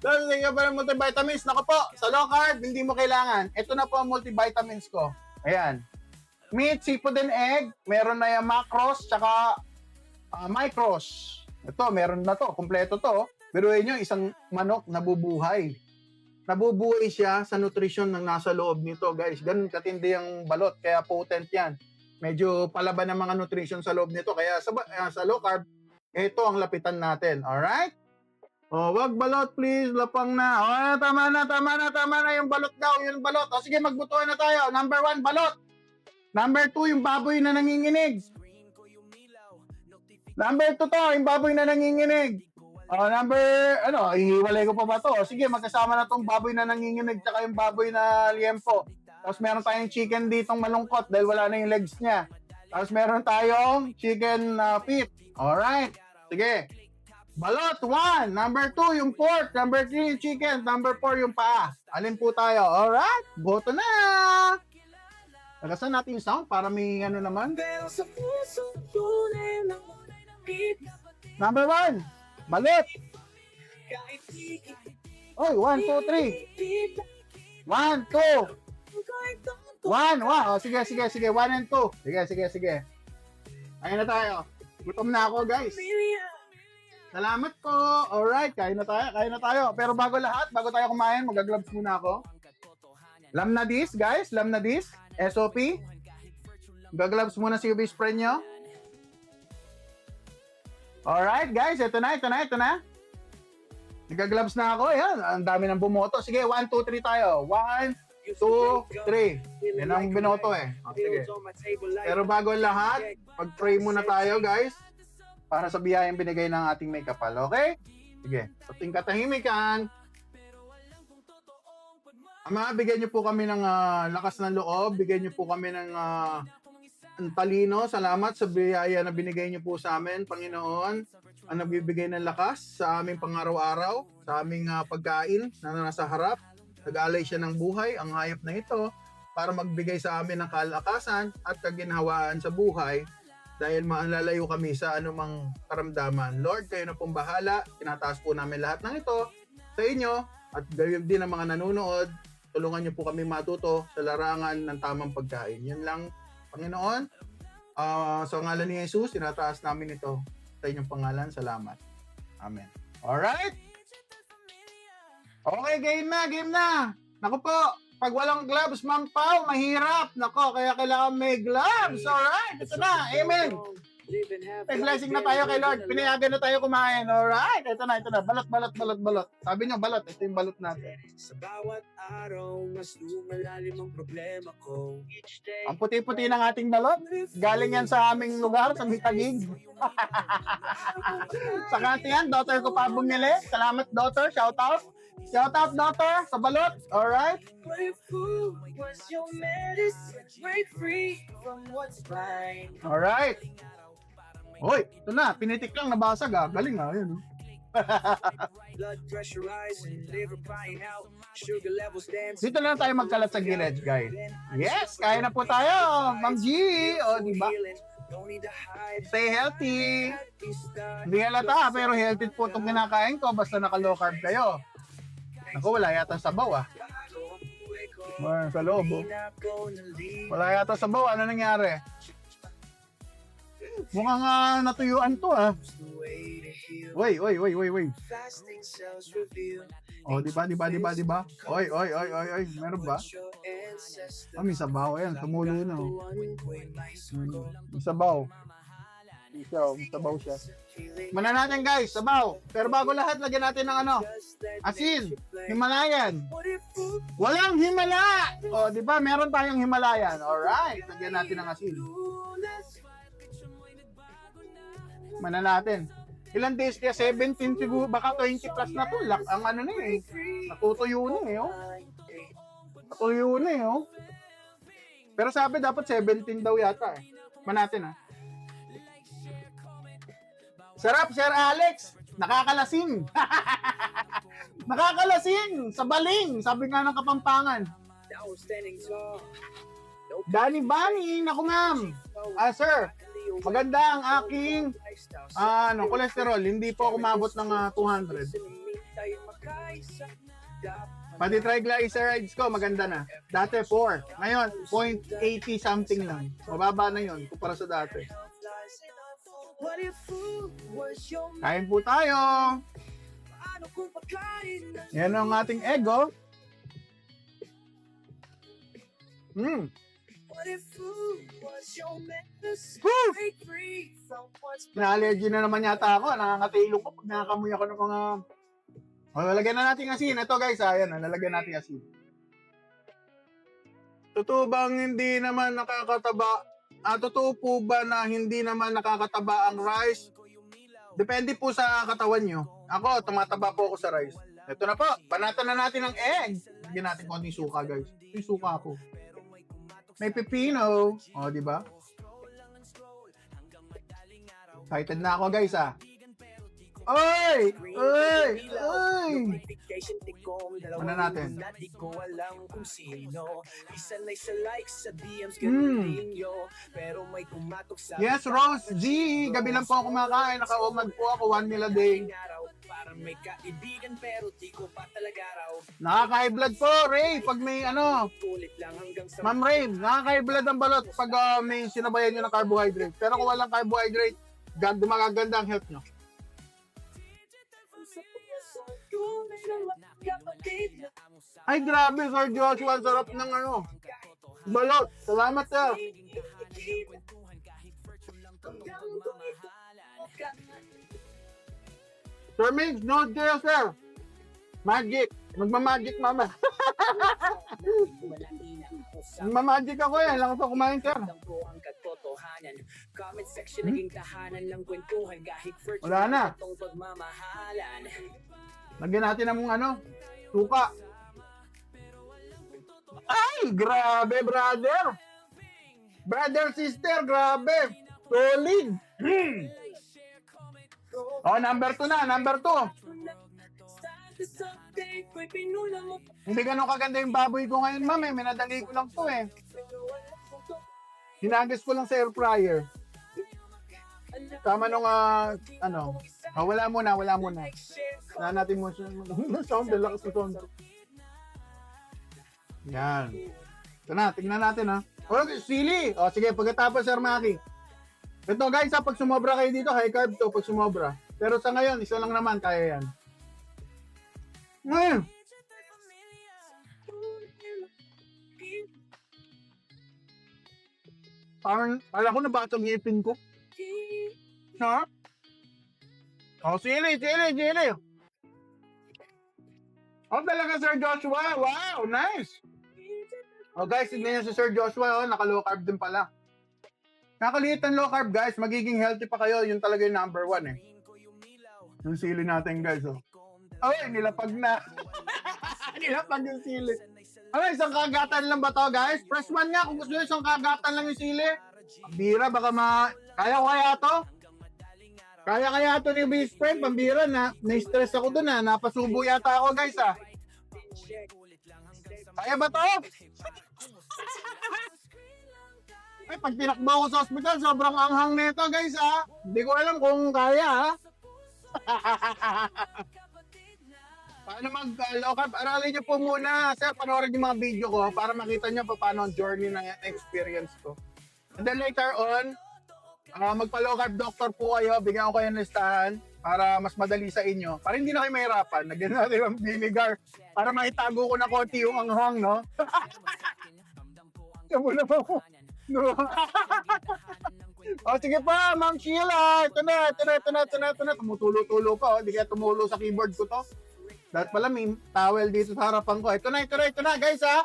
So, sige pa ng multivitamins. Naku po, sa low carb, hindi mo kailangan. Ito na po ang multivitamins ko. Ayan. Meat, seafood, and egg. Meron na yung macros, tsaka micros. Ito, meron na to. Kompleto to. Biruin nyo, isang manok nabubuhay. Nabubuhay siya sa nutrition ng nasa loob nito, guys. Ganun katindi ang balot. Kaya potent yan. Medyo palaban ng mga nutrition sa loob nito. Kaya sa low carb, ito ang lapitan natin. Alright? Wag balot, please. Lapang na. Tama na yung balot daw. Yung balot. Sige, magbutuan na tayo. Number 1, balot. Number 2, yung baboy na nanginginig. Number 2 to, yung baboy na nanginginig. Ihiwalay ko pa ba to? Sige, magkasama na tong baboy na nanginginig tsaka yung baboy na liempo. Tapos meron tayong chicken ditong malungkot dahil wala na yung legs niya. Tapos meron tayong chicken feet. Alright. Sige. Balot, 1. Number 2, yung pork. Number 3, yung chicken. Number 4, yung paa. Alin po tayo? Alright, boto na! Lagasan natin yung sound para may ano naman. Number 1, balot. Oy, 1, 2, 3. 1, 2. 1, 1. Oh, sige. 1 and 2. Sige. Ayun na tayo. Gutom na ako, guys. Salamat po. Alright, kain na tayo. Pero bago tayo kumain, mag-gloves muna ako. Lam na this, guys. SOP. Mag-gloves muna si UV spray nyo. Alright, guys. Ito na. Nag-gloves na ako. Ayan, ang dami ng bumoto. Sige, 1, 2, 3 tayo. 1, 2, 3. Yan ang binoto eh. O, sige. Pero bago lahat, mag-pray muna tayo, guys. Para sa biyayang binigay ng ating may kapal. Okay? Sige. Sa ating katahimikan. Ama, bigyan niyo po kami ng lakas ng loob. Bigyan niyo po kami ng talino. Salamat sa biyaya na binigay niyo po sa amin, Panginoon. Ang nagbibigay ng lakas sa aming pangaraw-araw, sa aming pagkain na nasa harap. Nag-alay siya ng buhay, ang hayop na ito, para magbigay sa amin ng kalakasan at kaginhawaan sa buhay dahil maalalayo kami sa anumang karamdaman. Lord, kayo na pong bahala. Tinataas po namin lahat ng ito sa inyo at gayon din ang mga nanonood. Tulungan niyo po kami matuto sa larangan ng tamang pagkain. Yan lang, Panginoon. Sa ngalan ni Jesus, tinataas namin ito sa inyong pangalan. Salamat. Amen. Alright? Okay, game na. Naku po, pag walang gloves, Ma'am Pao, mahirap. Nako, kaya kailangan may gloves. Alright, ito na. Amen. May blessing na tayo kay Lord. Pinayagan na tayo kumain. Alright, ito na. Balot. Sabi niyo, balot. Ito yung balot natin. Sa bawat araw, mas lumalalim ang problema ko. Ang puti-puti ng ating balot. Galing yan sa aming lugar, sa Mitagig. Sa kantiyan, daughter ko pa bumili. Salamat, daughter. Shout out, daughter, sa balot. Alright. What if food was your medicine? Break free from what's blind. Alright. Hoy, ito na. Pinitik lang, nabasag ah. Galing ah. Yun. Blood pressure rising, liver crying out, sugar levels dancing. Dito lang tayo magkalat sa gilid, guys. Yes, kaya na po tayo. Ma'am G. O, di ba? Don't need to hide. Stay healthy. Hindi halata, pero healthy po itong kinakain ko. Basta naka-low carb kayo. Ako, wala yata sabaw ah. Sa loob oh. Wala yata sabaw. Ano nangyari? Mukhang natuyuan to ah. Oy. Fasting cells reveal. Oh, di ba? Oy. Meron ba? May sabaw. Ayan, tumulo na oh. May sabaw. May sabaw siya. Mana natin guys, sabaw. Pero bago lahat, lagyan natin ng ano? Asin. Himalayan. Walang Himala! Oh, di ba? Meron tayong Himalayan. Alright, lagyan natin ng asin. Mana natin. Ilan days kaya? 17 siguro, baka 20 plus na to. Ang ano na eh. Natutuyo na eh, oh. Natutuyo na eh, oh. Pero sabi dapat 17 daw yata eh. Manatin ah. Sarap, Sir Alex. Nakakalasing. Nakakalasing sa baling. Sabi nga ng Kapampangan. Now we're standing tall. Danny Bunny, naku ma'am. Sir, maganda ang aking cholesterol. Hindi po ako mabot ng 200. Pati triglycerides ko, maganda na. Dati 4. Ngayon, 0.80 something lang. Mababa na yon kumpara sa dati. What if food was your Kain po tayo. ano kung pagkain na Yan ang ating ego. What if food was your medicine? Woo! Break free from what's Na-allergy na naman yata ako. Nakakatilong ko pag nakakamuy ako ng mga... lalagyan na natin asin. Ito guys, ayan, lalagyan natin asin. Totoo bang hindi naman nakakataba? Totoo po ba na hindi naman nakakataba ang rice? Depende po sa katawan nyo. Ako, tumataba po ako sa rice. Ito na po, banatan na natin ng egg. Lagyan natin konting suka guys. Yung suka ko. May pepino. O, di ba? Excited na ako guys ah. Oy! Oy! Oy! Una natin. Di ko alam kung sino. Isanay sa likes sa DMs, Mm. ganun din yo. Pero may kumatok sa Yes, Rose G! Gabi lang po ako kumakain. Naka-umad po ako 1 meal a day. araw. Parang may kaibigan pero di ko pa talaga raw. Nakaka-high blood po, Ray. Pag may ano, Kulit lang hanggang sa Ma'am Ray, nakaka-high blood ang balot pag may sinabayan nyo ng carbohydrate. Pero kung walang carbohydrate, magaganda ang health nyo. Ay, grabe, Sir Joshua. Ang sarap ng ano, balot. Salamat, sir. Sir Migs, nood kayo, sir. Magic. Magmamagic, mama. Magmamagic ako eh. Lang ako kumain, sir. ang katotohanan. Comment section naging tahanan ng kwentuhan kahit virtual Wala na. itong pagmamahalan. Lagyan natin ng ano, suka. Ay, grabe, brother. Brother, sister, grabe. Solid. Oh, number 2 na, number 2. Hindi ganun kaganda yung baboy ko ngayon, ma'am. Eh. Minadali ko lang to eh. Hinagis ko lang sa air fryer. Tama nung, ano. Oh, wala muna. Wala natin mo sound, lakas sa sound. Yan. Ito na, tingnan natin ha. Oh, sili. O, sige, pagkatapos, Sir Maki. Ito guys, pag sumobra kayo dito, high carb to, pag sumobra. Pero sa ngayon, isa lang naman, kaya yan. Mm. Parang, kala ko nabato ang ngipin ko. Ha? Oh, sili. Oh, talaga, Sir Joshua. Wow, nice. Oh, guys, tignan niyo si Sir Joshua. Oh, naka-low carb din pala. Nakaliit ang low carb, guys. Magiging healthy pa kayo. Yun talaga yung number 1 eh. Yung sili natin, guys. Oh. Ay, nilapag na. Nilapag yung sili. Ano, isang kagatan lang ba to, guys? Press 1 nga. Kung gusto nyo, isang kagatan lang yung sili. Pambira, baka kaya ko kaya to? Kaya to ni best friend. Pambira na. Na-stress ako dun ha. Napasubo yata ako, guys ha. Kaya ba to? Ay, pag tinakbo ako sa hospital, sobrang anghang nito, guys ha. Hindi ko alam kung kaya ha. Paano mag-low carb? Aralin niyo po muna. Sir, panoorin yung mga video ko para makita niyo paano ang journey na experience ko. And then later on, magpa-low carb doctor po kayo. Bigyan ko kayo ng listahan para mas madali sa inyo. Para hindi na kayo mahirapan. Lagyan natin ang vinegar para maitago ko na konti yung anghang, no? Kamu na po. No. O, sige pa, Ma'am Sheila. Ito na. Tumutulo-tulo pa. Hindi kaya tumulo sa keyboard ko to. Dahil pala may towel dito sa harapan ko. Ito na, guys, ha?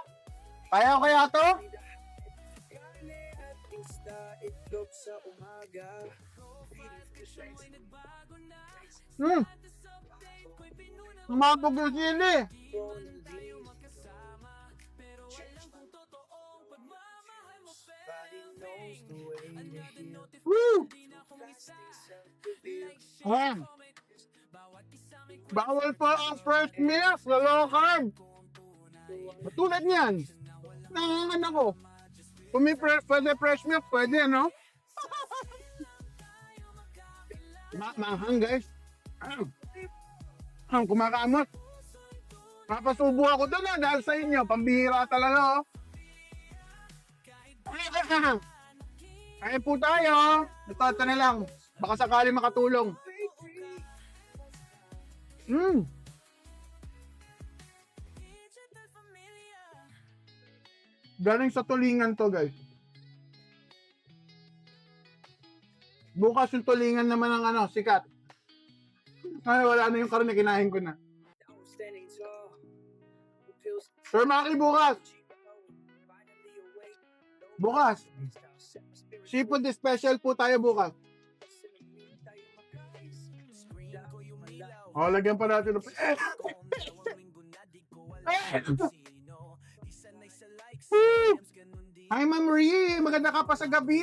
Kaya ko kaya to? Sumabog yung sili. Woo! Ayan. Bawal po ang fresh milk sa low carb. Tulad niyan. Nangangan ako. Kung may pwede fresh milk, pwede, ano? Mahang, guys. Kumakamot. Papasubo ako doon dahil sa inyo. Pambihira talaga, oh. Kain po tayo. Ito na lang. Baka sakali makatulong. Galing sa tulingan to, guys. Bukas yung tulingan naman ng ano, sikat. Ay, wala na yung karne, kinain ko na. Sir Maki, bukas. Bukas. Seafood special po tayo bukas. O, lagyan pa natin. Hi, Ma'am Marie. Maganda ka pa sa gabi.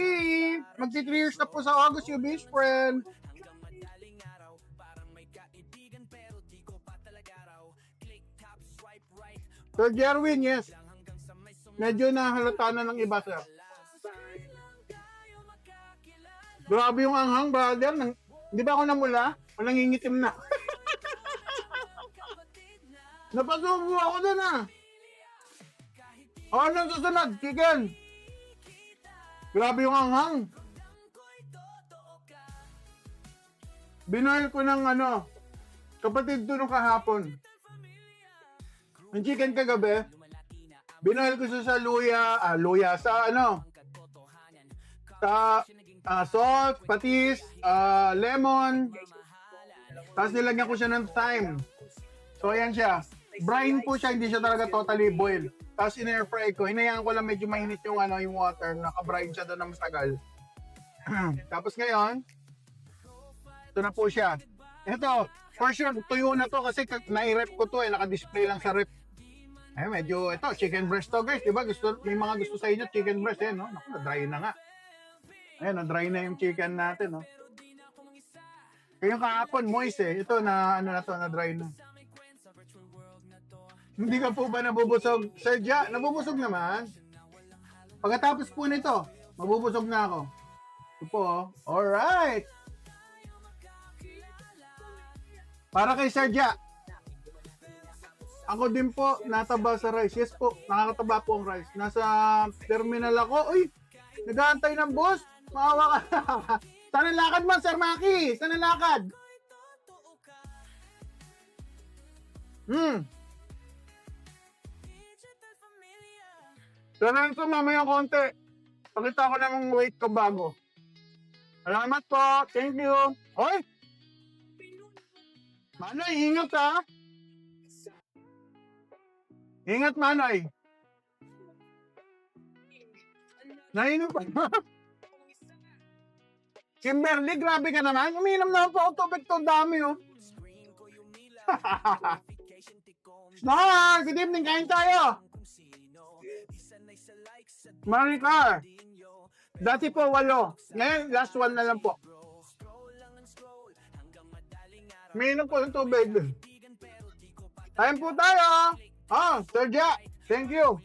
Magti 3 years na po sa August, yung best friend. Sir Jerwin, yes. Medyo nahalata na ng iba, sir. Grabe yung anghang, brother. Di ba ako namula? O nangingitim na. Napasubo ako dun, ah. O, anong susunod? Chicken. Grabe yung anghang. Binoil ko ng kapatid ko nung kahapon. Yung chicken kagabi, binoil ko siya sa luya, sa salt, patis, lemon, tapos nilagyan ko siya ng thyme. So, ayan siya. Brine po siya, hindi siya talaga totally boil. Tapos in-air fry ko, hinayaan ko lang medyo mainit yung water, naka-brine siya doon na matagal. Tapos ngayon, ito na po siya. Ito, for sure, tuyo na to kasi nai-rep ko to naka-display lang sa rep. Medyo, ito, chicken breast to guys, diba? May mga gusto sa inyo, chicken breast, no? Naku, na-dry na nga. Ayan, na-dry na yung chicken natin, no? Kaya yung kahapon, moist Ito, na-dry na. Hindi ka po ba nabubusog? Sir Ja, nabubusog naman. Pagkatapos po nito, mabubusog na ako. Ito po, alright. Para kay Sir Ja. Ako din po, nataba sa rice. Yes po, nakakataba po ang rice. Nasa terminal ako. Uy, nag-aantay ng boss. Maawa ka. Saan ang lakad mo, Sir Maki? Saan ang lakad? Salamat po, mamaya konti. Pakita ko namang weight ko bago. Salamat po. Thank you. Hoy! Manoy, ingat ha. Ingat, Manoy. Nainom pa. Kimberly, grabe ka naman. Uminom na po ako tubig to. Dami, oh. Snar, good evening. Kain tayo. Maricar. Dati po 8. Ngayon, last one na lang po. Uminom po ng tubig. Kain po tayo. Sir Ja. Thank you.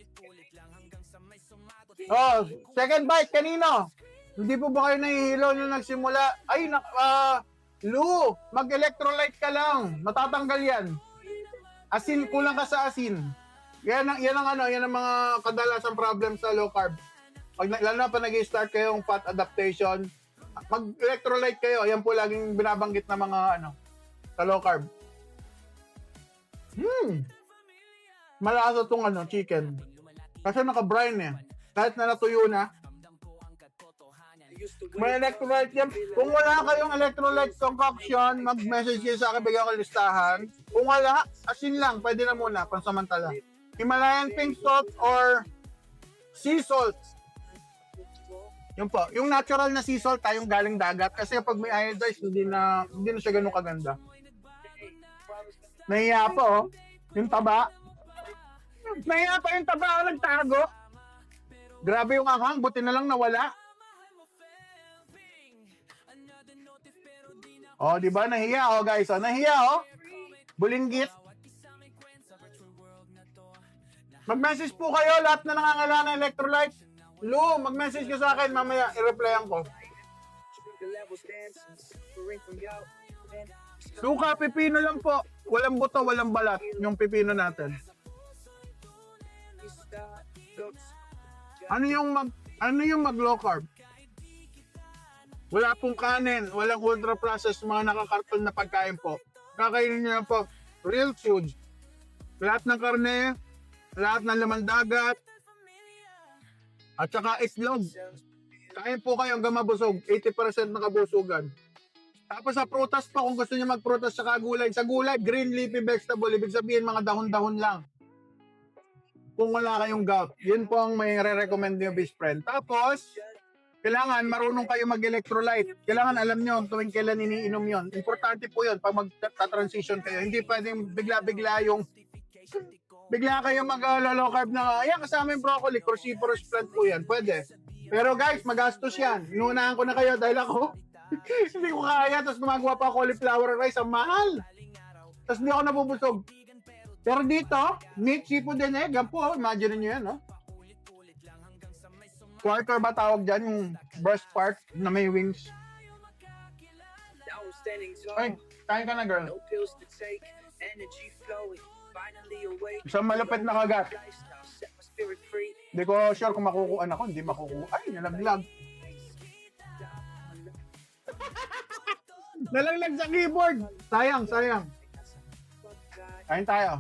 Second bite, kanino? Hindi po ba kayo nahihilo nung nagsimula? Ay, Lu, mag-electrolyte ka lang. Matatanggal yan. Asin, kulang ka sa asin. Yan ang mga kadalasang problem sa low carb. Lalo na pa nag-start kayong fat adaptation, mag-electrolyte kayo. Yan po laging binabanggit na mga sa low carb. Malasa tong chicken. Kasi naka-brine Kahit na natuyo na. May electrolyte yan. Kung wala kayong electrolyte concoction, mag-message kayo sa akin, bigyan ko listahan. Kung wala, asin lang, pwede na muna, pansamantala. Himalayan pink salt or sea salt. Yun po, yung natural na sea salt tayong galing dagat. Kasi kapag may iodized, hindi na siya ganun kaganda. Nahiya pa yung taba. Nahiya pa yung taba, nagtago. Grabe yung anghang, buti na lang nawala. Di ba? Nahiya, guys. Nahiya, Bulinggit. Mag-message po kayo, lahat na nangangailangan ng electrolyte. Lu, mag-message ka sa akin, mamaya i-replyan ko. Suka, pipino lang po. Walang buto, walang balat. Yung pipino natin. Ano yung mag-low carb? Wala pong kanin, walang ultra-processed mga nakakarton na pagkain po. Kakainin niyo lang po real food. Lahat ng karne, lahat ng laman dagat, at saka itlog. Kain po kayo hanggang mabusog, 80% na kabusugan. Tapos sa prutas pa, kung gusto niyo magprutas sa gulay. Sa gulay, green leafy vegetable, ibig sabihin mga dahon-dahon lang. Kung wala kayong gout, yun po ang may re-recommend niyo, best friend. Tapos, kailangan marunong kayo mag-electrolyte. Kailangan alam nyo tuwing kailan iniinom yon. Importante po yun pag mag-transition kayo. Hindi pwedeng bigla-bigla bigla kayo mag-low carb na, kasama yung broccoli, cruciferous plant po yan. Pwede. Pero guys, magastos yan. Inuunahan ko na kayo dahil ako, hindi ko kaya. Tapos gumagawa pa cauliflower rice. Ang mahal. Tapos hindi ako nabubusog. Pero dito, meat, seafood, and egg. Yan po, imagine nyo yan, no? Quarter ba tawag dyan, yung breast part na may wings? Now I'm standing Ay, tall, kain ka na, girl. no pills to take, energy flowing, finally awake. Isang malupit na kagat. Lifestyle set my spirit free. Hindi ko sure kung makukuhaan ako. Hindi makukuha. Ay, nalaglag. Nalaglag sa keyboard. Sayang, sayang. Kain tayo.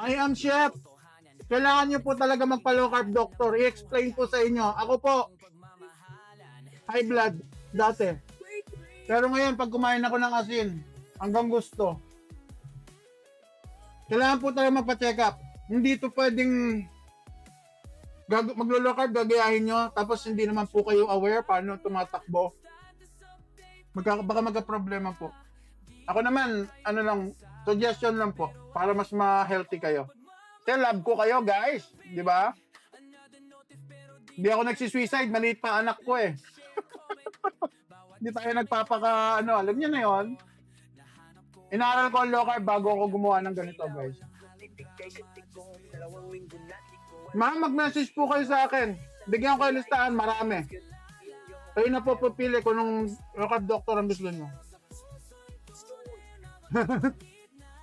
I am chef. Kailangan nyo po talaga magpa-low carb doctor. I-explain po sa inyo. Ako po, high blood dati. Pero ngayon, pag kumain ako ng asin, hanggang gusto. Kailangan po talaga magpa-check up. Hindi to pwedeng maglo-low carb, gagayahin nyo, tapos hindi naman po kayo aware paano tumatakbo. Baka magka-problema po. Ako naman, ano lang, suggestion lang po, para mas ma-healthy kayo. Kasi love ko kayo, guys. Di ba? Hindi ako nagsisuicide, maliit pa anak ko eh. Hindi tayo nagpapaka, ano, alam niyo na yon. Inaral ko ang low carb bago ako gumawa ng ganito, guys. Ma'am, mag-message po kayo sa akin. Bigyan ko kayo listahan, marami. Kayo na po pupili kung nung low carb doctor ang gusto nyo.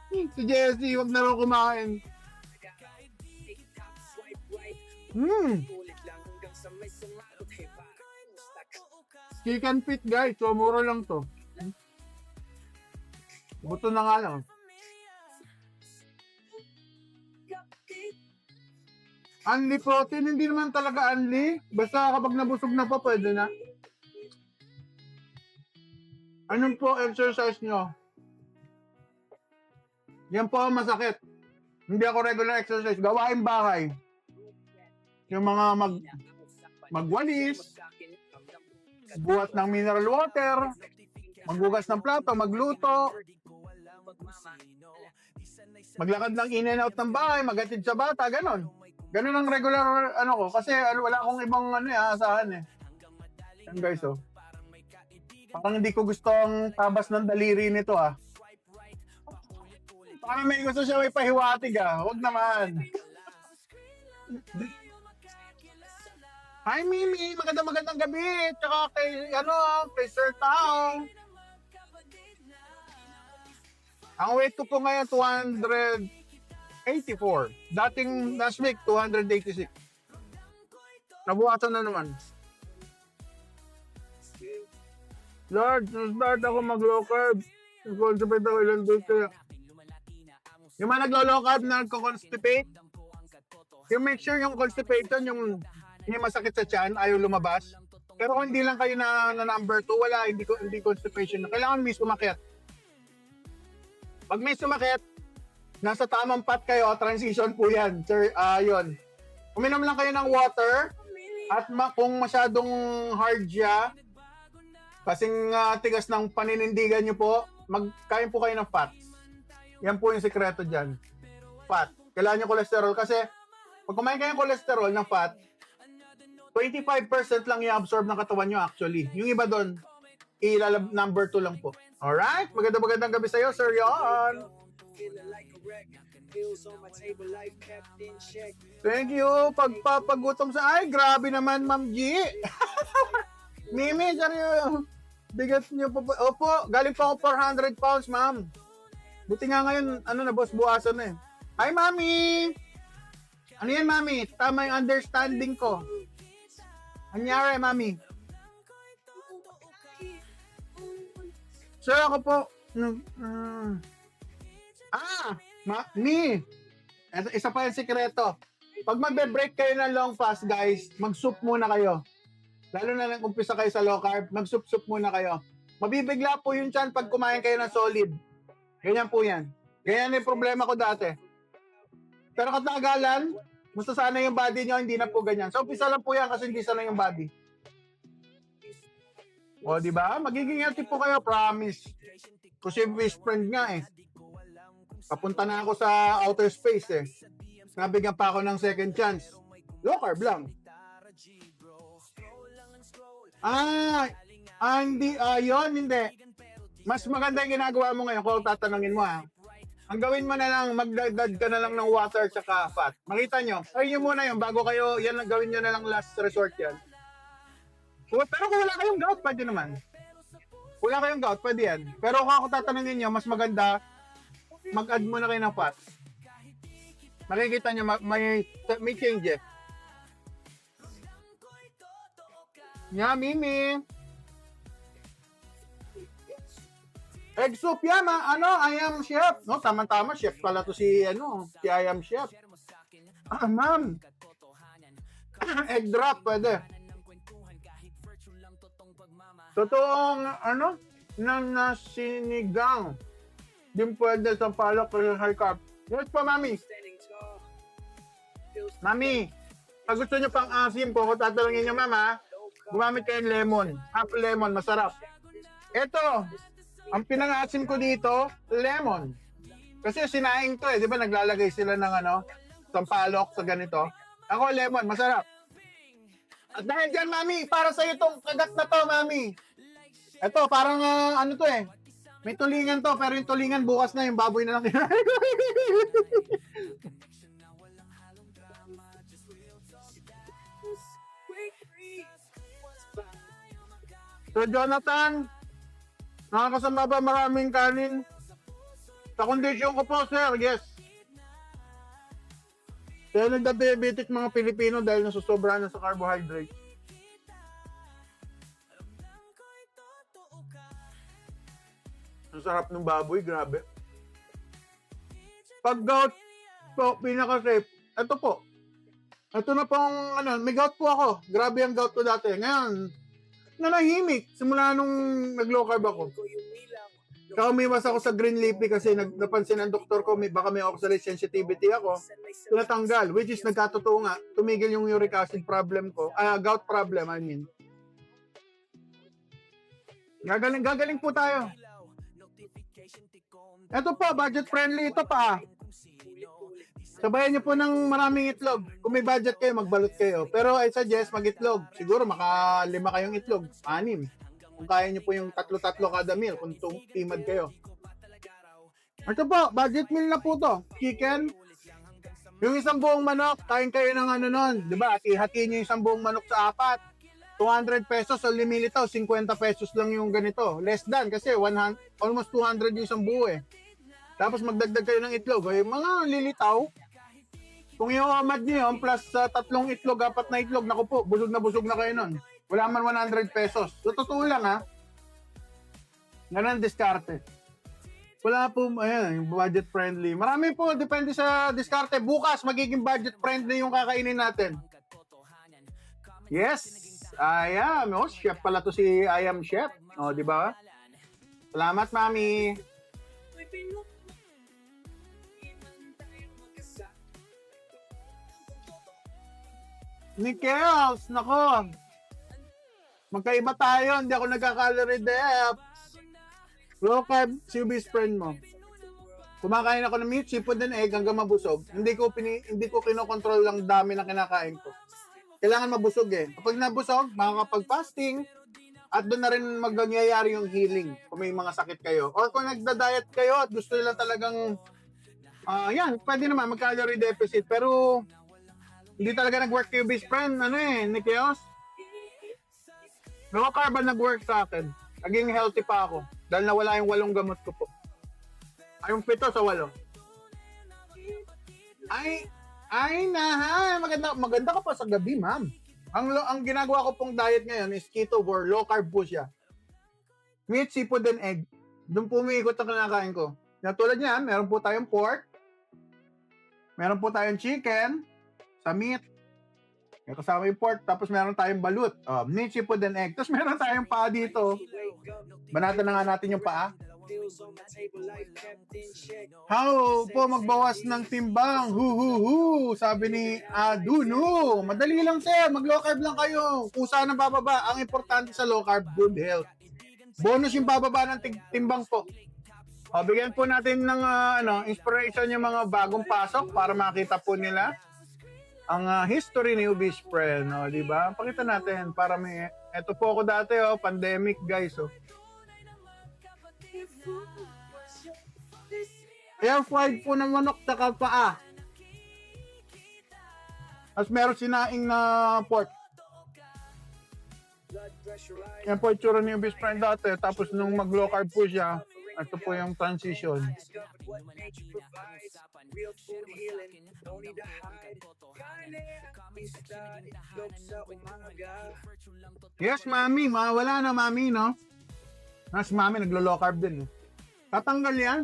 Si Jessie, wag na rin kumain. Chicken feet, guys. So, mura lang to. Buto na nga lang. Unli protein, hindi naman talaga unli. Basta kapag nabusog na po, pwede na. Anong po exercise nyo? Yan po ang masakit. Hindi ako regular exercise. Gawain bahay. Yung mga magwalis, buhat ng mineral water, maghugas ng plato, magluto, maglakad ng in and out ng bahay, magatid sa bata, ganon. Ganon ang regular, ano ko, kasi wala akong ibang, asahan eh. Yan guys, oh. Parang hindi ko gusto ang tabas ng daliri nito, ah. Parang may gusto siya may pahiwatig, ah. Huwag naman. Hi, Mimi! Magandang gabi! Tsaka kay Sir Tao. Ang weight ko po ngayon, 284. Dating last week, 286. Nabukasan na naman. Lord, start ako mag-low carb. Nag-constipate ako ilang days kaya. Yung mga naglo-low carb na nagko-constipate, yung make sure yung constipation, yung hindi masakit sa tiyan, ayaw lumabas. Pero kung hindi lang kayo na number 2, wala, hindi constipation. Kailangan may sumakit. Pag may sumakit, nasa tamang path kayo, transition po yan. Sir, yun. Uminom lang kayo ng water, at kung masyadong hard siya, kasing tigas ng paninindigan nyo po, magkain po kayo ng fat. Yan po yung sekreto dyan. Fat. Kailangan nyo cholesterol kasi pag kumain kayo ng cholesterol ng fat, 25% lang i-absorb ng katawan nyo actually. Yung iba doon, number 2 lang po. Alright? Magandang gabi sa'yo, Sir Yon. Thank you. Pagpapagutom sa... Ay, grabe naman, Ma'am G. Mimi, seryo. Bigat nyo po. Opo, galing pa ako 400 pounds, ma'am. Buti nga ngayon, boss, buwasan na eh. Hi, Mami! Ano yan, Mami? Tama yung understanding ko. Anyari, Mami? Sir, ako po. Isa pa yung sikreto. Pag magbe-break kayo ng long fast, guys, mag-soup muna kayo. Lalo na nang umpisa kayo sa low carb, mag-soup muna kayo. Mabibigla po yun dyan pag kumain kayo ng solid. Ganyan po yan. Ganyan yung problema ko dati. Pero katagalan, masasana yung body nyo, hindi na po ganyan. So, umpisa lang po yan kasi hindi sana yung body. O, di ba? Magiging healthy po kayo, promise. Kasi best friend nga eh. Papunta na ako sa outer space eh. Nabigyan pa ako ng second chance. Low carb lang. Hindi. Mas maganda yung ginagawa mo ngayon kung tatanungin mo Ang gawin mo na lang, magdagdag ka na lang ng water at fat. Makita nyo, try nyo muna yun bago kayo, yan lang gawin nyo na lang last resort yan. Pero kung wala kayong gout, pwede naman. Wala kayong gout, pwede yan. Pero kung ako tatanungin nyo, mas maganda, mag-add muna kayo ng fat. Makikita nyo, may change Mimi. Egg soup yan, I am chef. No, tama-tama, chef pala to si I am chef. Ma'am. Egg drop, pwede. Totoong, na sinigang. Din pwede sa palok o high carb. Yes pa, mami. Standing tall. Feels Mami, pag gusto nyo pang asim po, kung tatalangin nyo, mama, gumamit kayo ng lemon. Half lemon, masarap. Ito, ang pinangasim ko dito, lemon. Kasi sinaing to di ba naglalagay sila ng sampalok sa ganito. Ako lemon, masarap. At dahil dyan, mami, para sa'yo itong kagat na to, mami. Ito, parang may tulingan to, pero yung tulingan bukas na, yung baboy na lang kinain ko. So, Jonathan, nakakasama ba maraming kanin? Sa kondisyon ko po, sir, yes. Kaya nagda-diabetic mga Pilipino dahil nasusobra na sa carbohydrate. Ang sarap ng baboy, grabe. Pag gout po, pinaka-safe. Ito po. Ito na pong, may gout po ako. Grabe ang gout ko dati. Ngayon, nanahimik. Simula nung nag-low carb ako. Kaya umiwas ako sa green leafy kasi napansin ng doktor ko, baka may oxalate sensitivity ako. Tinatanggal, which is nagkatotoo nga. Tumigil yung uric acid problem ko. Gout problem, I mean. Gagaling po tayo. Ito po, budget friendly ito pa. Sabayan niyo po ng maraming itlog. Kung may budget kayo, magbalot kayo. Pero I suggest mag-itlog. Siguro maka 5 kayong itlog. 6. Kung kaya niyo po yung 3 kada meal. Kung timad kayo. Ito po, budget meal na po to. Chicken. Yung isang buong manok, kain kayo ng nun. Diba? Hati-hati niyo yung isang buong manok sa 4. 200 pesos o limilitaw, 50 pesos lang yung ganito. Less than kasi almost 200 yung isang buo Tapos magdagdag kayo ng itlog. Yung mga lilitaw, kung yung amad niyo yun, plus 3 itlog, 4 na itlog, naku po, busog na kayo nun. Wala man 100 pesos. So, totoo lang Ganun diskarte. Wala po, yung budget friendly. Marami po, depende sa diskarte. Bukas, magiging budget friendly yung kakainin natin. Yes, I am. Chef pala to si I am chef. Di ba? Salamat, mami. Nikels, nako. Magkaiba tayo, hindi ako nagka-calorie depth. Low carb, si best friend mo. Kumakain ako ng meat, seafood and egg hanggang mabusog. Hindi ko kinokontrol lang dami na kinakain ko. Kailangan mabusog Kapag nabusog, makakapag-fasting, at doon na rin magyayari yung healing kung may mga sakit kayo. Or kung nagda-diet kayo at gusto nila talagang, pwede naman mag-calorie deficit. Pero, hindi talaga nag-work kayo, best friend. Nikios? Low carb nag-work sa akin. Naging healthy pa ako. Dahil nawala yung 8 gamot ko po. Yung 7 sa 8. Maganda ka pa sa gabi, ma'am. Ang ginagawa ko pong diet ngayon is keto or low carb po siya. Meat, seafood, and egg. Doon po umiikot ang kinakain ko. Tulad niyan, meron po tayong pork. Meron po tayong chicken sa meat. Kasama yung pork. Tapos meron tayong balut. Meat, seafood, and egg. Tapos meron tayong paa dito. Banatan na nga natin yung paa. How po magbawas ng timbang? Sabi ni Aduno. Madali lang, sir. Mag-low carb lang kayo. Kusa na bababa. Ang importante sa low carb, good health. Bonus yung bababa ng timbang po. Bigyan po natin ng inspiration yung mga bagong pasok para makita po nila ang history ni Ubis Friend. Di ba? Pakita natin para may Ito po ako dati, oh, pandemic, guys, oh. Air fried po ng manok sa paa. Tapos meron sinaing na pork. Blood pressure rising. Yan po itsura ni best friend dati. Tapos nung mag-low carb po siya, ito po yung transition. Discovered what nature provides. Real food healing, don't need to hide. Kanin, pista, itlog sa umaga. Yes, mami. Wala na, mami, no? Mas mami, naglo-low carb din. Tatanggal yan.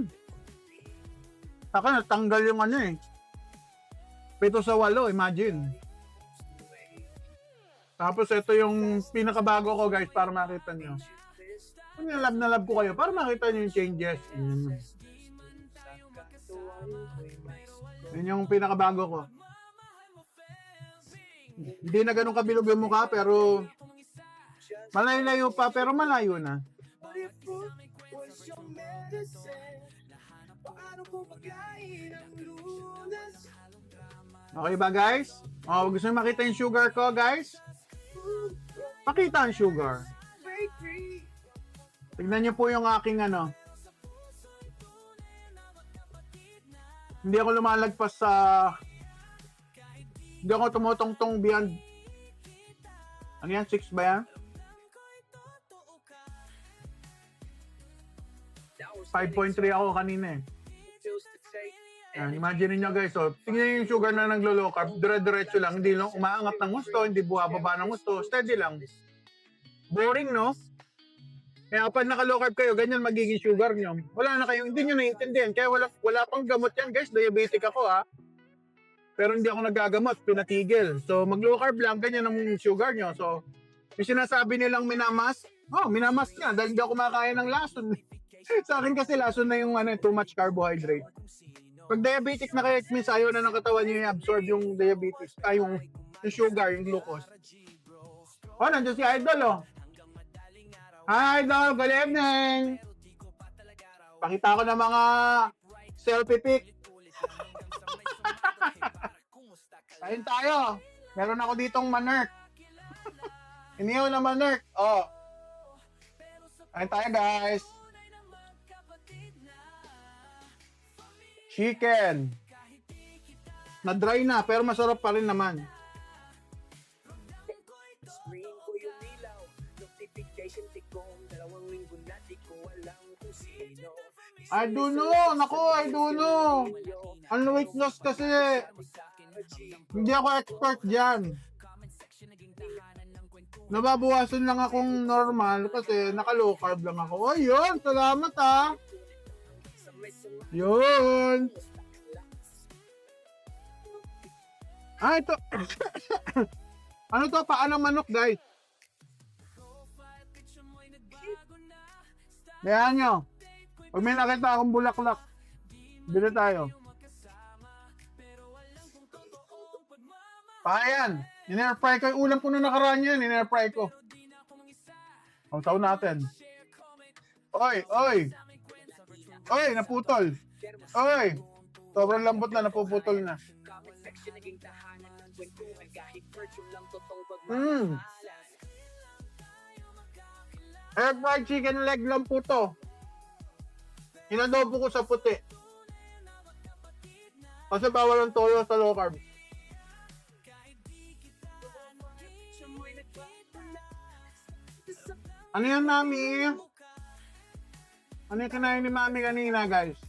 Saka natanggal yung ano eh. 7 sa 8, imagine. Tapos ito yung pinakabago ko, guys, para makita nyo. Kung na love ko kayo, para makita nyo yung changes. Yun yung pinakabago ko. Hindi na ganun kabilog yung mukha, pero malayo pa, pero malayo na. Was your medicine? Paano ko pagkain ang lunas? Okay ba, guys? Oh, gusto nyo makita yung sugar ko, guys? Pakita ang sugar. Bakery. Tignan nyo po yung aking ano. Hindi ako lumalagpas sa... Hindi ako tumutong-tong beyond... Ano yan? 6 ba yan? 5.3 ako kanina eh. Feels to take. Yan, imagine niyo guys, oh, tingnan niyo yung sugar na naglo-low carb, dire-diretso lang, hindi lang umaangat ng gusto, hindi bumababa ng gusto, steady lang. Boring, no? Kaya kapag naka-low carb kayo, ganyan magiging sugar niyo. Wala na kayo, hindi niyo naiintindihan. Kaya wala pang gamot yan, guys. Diabetic ako, ha? Pero hindi ako nagagamot, pinatigil. So, mag-low carb lang, ganyan ang sugar niyo. So, yung sinasabi nilang minamas, minamas niya dahil hindi ako kumakain ng lason. Sa akin kasi lason na yung too much carbohydrate. Pag diabetic na kayo, minsan ayaw na ng katawan niyo i-absorb yung diabetes, yung sugar, yung glucose. Oh, nandiyan si Idol, oh. Hi, Idol. Good evening. Pakita ko ng mga selfie pic. Kain tayo. Meron ako ditong manerk. Inihaw na manerk. Oh. Kain tayo, guys. Chicken. Na-dry na, pero masarap pa rin naman. Screen ko yung ilaw. Notification tikong 2 linggo na di ko alam kung sino. I don't know. Naku, I don't know. Ang weight loss kasi. Hindi ako expert dyan. Nababawasan lang akong normal kasi naka-low carb lang ako. Ayun, salamat ha. Yun. Ito. Ano to? Paano manok, guys? Bayan nyo. Pag may nakita akong bulaklak, bili tayo. Payan. Iner-fry ko. Yung ulam ko na nakaraan yan. Iner-fry ko. Taw natin. Oy, oy. Oy, naputol. Oy. Sobrang lambot na, napuputol na. Comment section naging tahanan ng kwentuhan kahit virtual lang totoong Mm. pagmamahalan. Air fried chicken leg lang po to. Inadobo ko sa puti. Kasi bawal ang toyo sa low carb. Ano yan, mami? Ano yung kinain ni mami kanina, guys?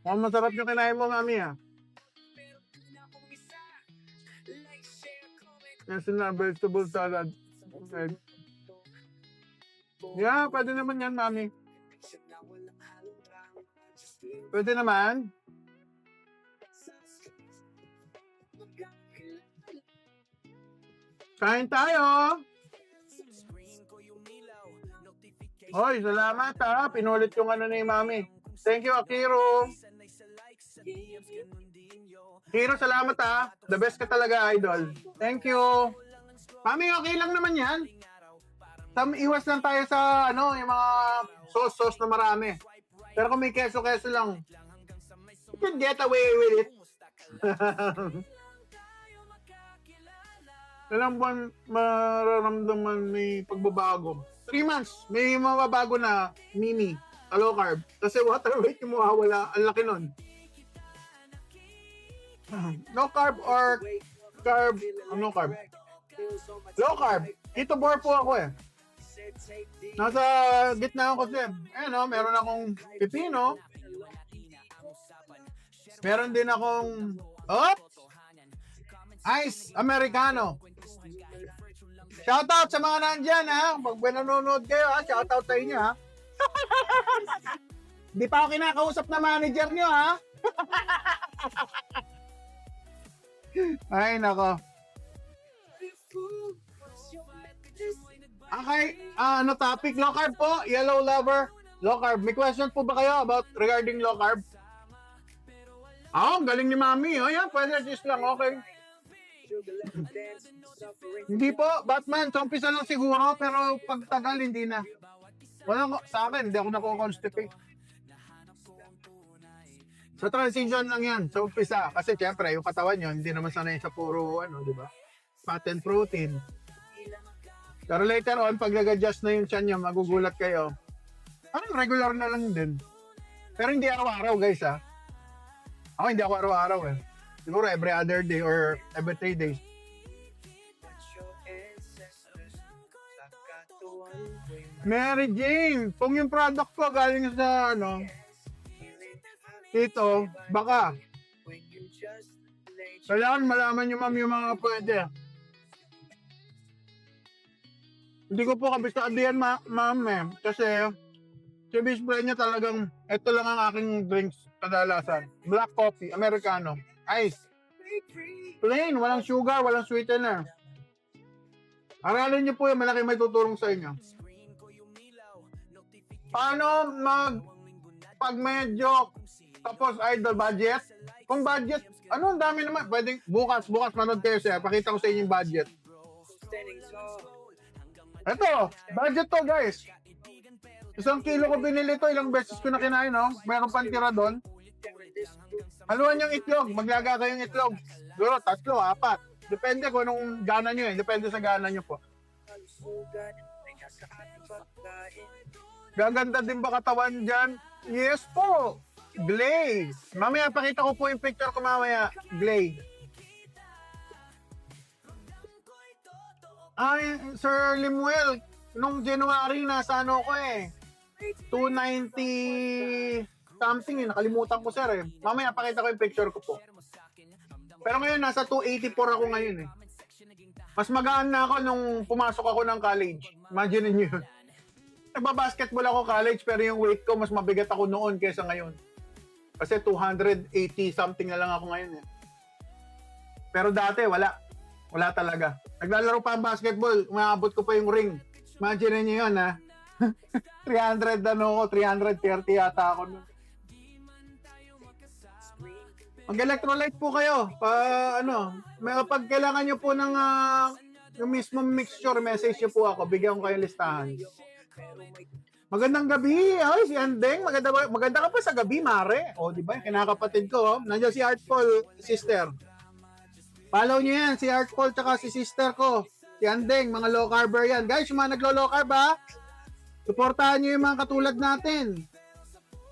Mukhang masarap yung kinain mo, mami, ha? Yan sila, vegetable salad. Okay. Yeah, pwede naman yan, mami. Pwede naman. Kain tayo. Hoy, salamat ha. Pinulit yung ano ni mami. Thank you, Akiro. Akiro, salamat ha. The best ka talaga, idol. Thank you. Mami, okay lang naman yan. Iwas lang tayo sa yung mga sauce na marami. Pero kung may keso-keso lang, you can get away with it. Ilang buwan mararamdaman may pagbabago? 3 months, may mababago na mini, low carb. Kasi water weight yung mawawala, ang laki nun. No carb or carb, ano carb? Low carb. Keto bar po ako eh. Nasa gitna ako kasi. Ayan o, meron akong pipino. Meron din akong ice americano. Shoutout sa mga nandyan ha. Pag nanonood kayo ha, shoutout sa inyo ha. Di pa ako kinakausap na manager nyo ha. Ay nako. Okay, ano topic? Low carb po, yellow lover. Low carb. May question po ba kayo about regarding low carb? Ang galing ni Mami. Oh, yan, pwede just lang. Okay. Hindi po, Batman. So, umpisa lang siguro, pero pagtagal, hindi na. Wala ko, sa akin, hindi ako nako-constipate. So, transition lang yan. So, umpisa. Kasi, syempre, yung katawan nyo, hindi naman sanay sa puro, ano, di ba? Fat and protein. Pero later on, pag nag-adjust na yung tiyan nyo, magugulat kayo. Parang regular na lang din. Pero hindi araw-araw, guys, ha? Ako, hindi ako araw-araw, eh. Siguro every other day or every 3 days. Mary Jane, kung yung product ko galing sa, ano, ito, baka. Kailangan malaman nyo, ma'am, yung mga pwede. Hindi ko po kabisado yan, ma'am, eh. Kasi, si Best Friend niya talagang, ito lang ang aking drinks kadalasan. Black coffee, Americano, ice. Plain, walang sugar, walang sweetener. Aralin niyo po yung malaki may tutulong sa inyo. Paano pag medyo, tapos idol budget? Kung budget, ano, ang dami naman. Pwedeng, bukas manood kayo sir. Pakita ko sa inyo yung budget. Ito, budget to guys. 1 kilo ko binili to, ilang beses ko na kinain, no? Mayroon pang tira doon. Haluan yung itlog, maglaga kayong itlog. Siguro, 3, 4. Depende kung anong gana nyo eh. Depende sa gana nyo po. Gaganda din ba katawan dyan? Yes po. Glay. Mamaya pakita ko po yung picture ko mamaya. Glay. Ay, Sir Limuel, nung January nasa ano ko eh. 290 something eh. Nakalimutan ko sir eh. Mamaya pakita ko yung picture ko po. Pero ngayon nasa 284 ako ngayon eh. Mas magaan na ako nung pumasok ako ng college. Imagine niyo yun. Nagbabasketball ako college pero yung weight ko mas mabigat ako noon kaysa ngayon. Kasi 280 something na lang ako ngayon eh. Pero dati wala. Wala talaga. Naglalaro pa ang basketball, umaabot ko pa yung ring. Imagine niyo yun ha. 300 ano ko, 330 yata ako nun. Mag-electrolyte po kayo. Pag kailangan nyo po ng yung mismo mixture, message nyo po ako. Bigyan ko kayo listahan. Magandang gabi. Ay, si Andeng. Maganda ka pa sa gabi, Mare. O, di ba? Kinakapatid ko. Nandiyan si Artful, sister. Follow nyo yan, si Artful tsaka si sister ko. Si Andeng, mga low carber yan. Guys, yung mga naglo-low carb ha, suportahan nyo yung mga katulad natin.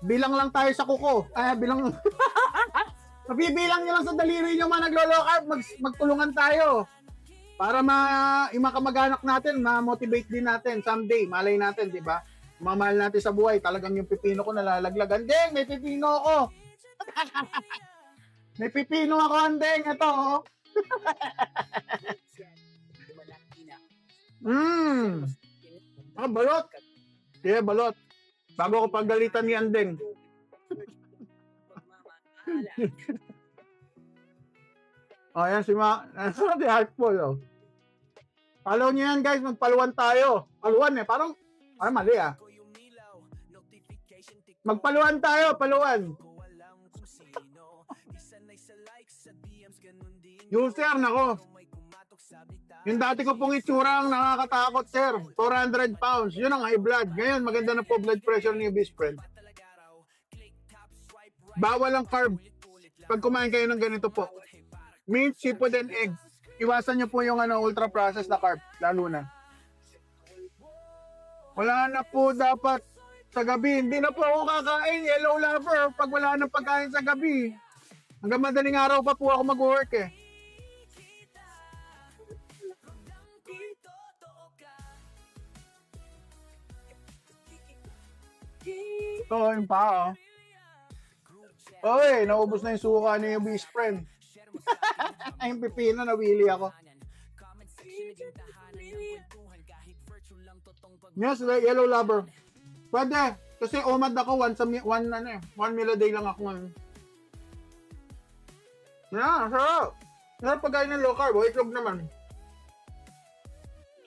Bilang lang tayo sa kuko. Bilang... Mabibilang nyo lang sa daliri nyo mga naglo-low carb, magtulungan tayo. Para yung mga kamag-anak natin, ma-motivate din natin someday. Malay natin, di ba? Mamahal natin sa buhay. Talagang yung pipino ko nalalaglagan. Andeng, may pipino ako. May pipino ako, Andeng. Ito, oh. Balot. Yeah, balot. Bago ko pagalitan ni Andeng. Ayan si si Heartful oh. Follow nyo yan guys, magpaluan tayo. Paluan eh, parang mali ah. Magpaluan tayo, paluan. User, nako. Yung dati ko pong itsura ang nakakatakot sir. 400 pounds, yun ang high blood. Ngayon maganda na po blood pressure ni best friend. Bawal ang carb. Pag kumain kayo ng ganito po. Meat, seafood, and egg. iwasan nyo po yung ultra processed na carb, lalo na. Wala na po dapat sa gabi. Hindi na po ako kakain, yellow lover, pag wala nang pagkain sa gabi. Hanggang madaling araw pa po ako mag-work eh. Ito, yung paa. Oy, naubos na yung suka ni yung best friend. Yung pipino, nawili ako. Yes, yellow lover. Pwede. Kasi umad ako, one meal a day lang ako ngayon. Yeah, sarap. Sarap pagkain ng low carb. Itlog naman.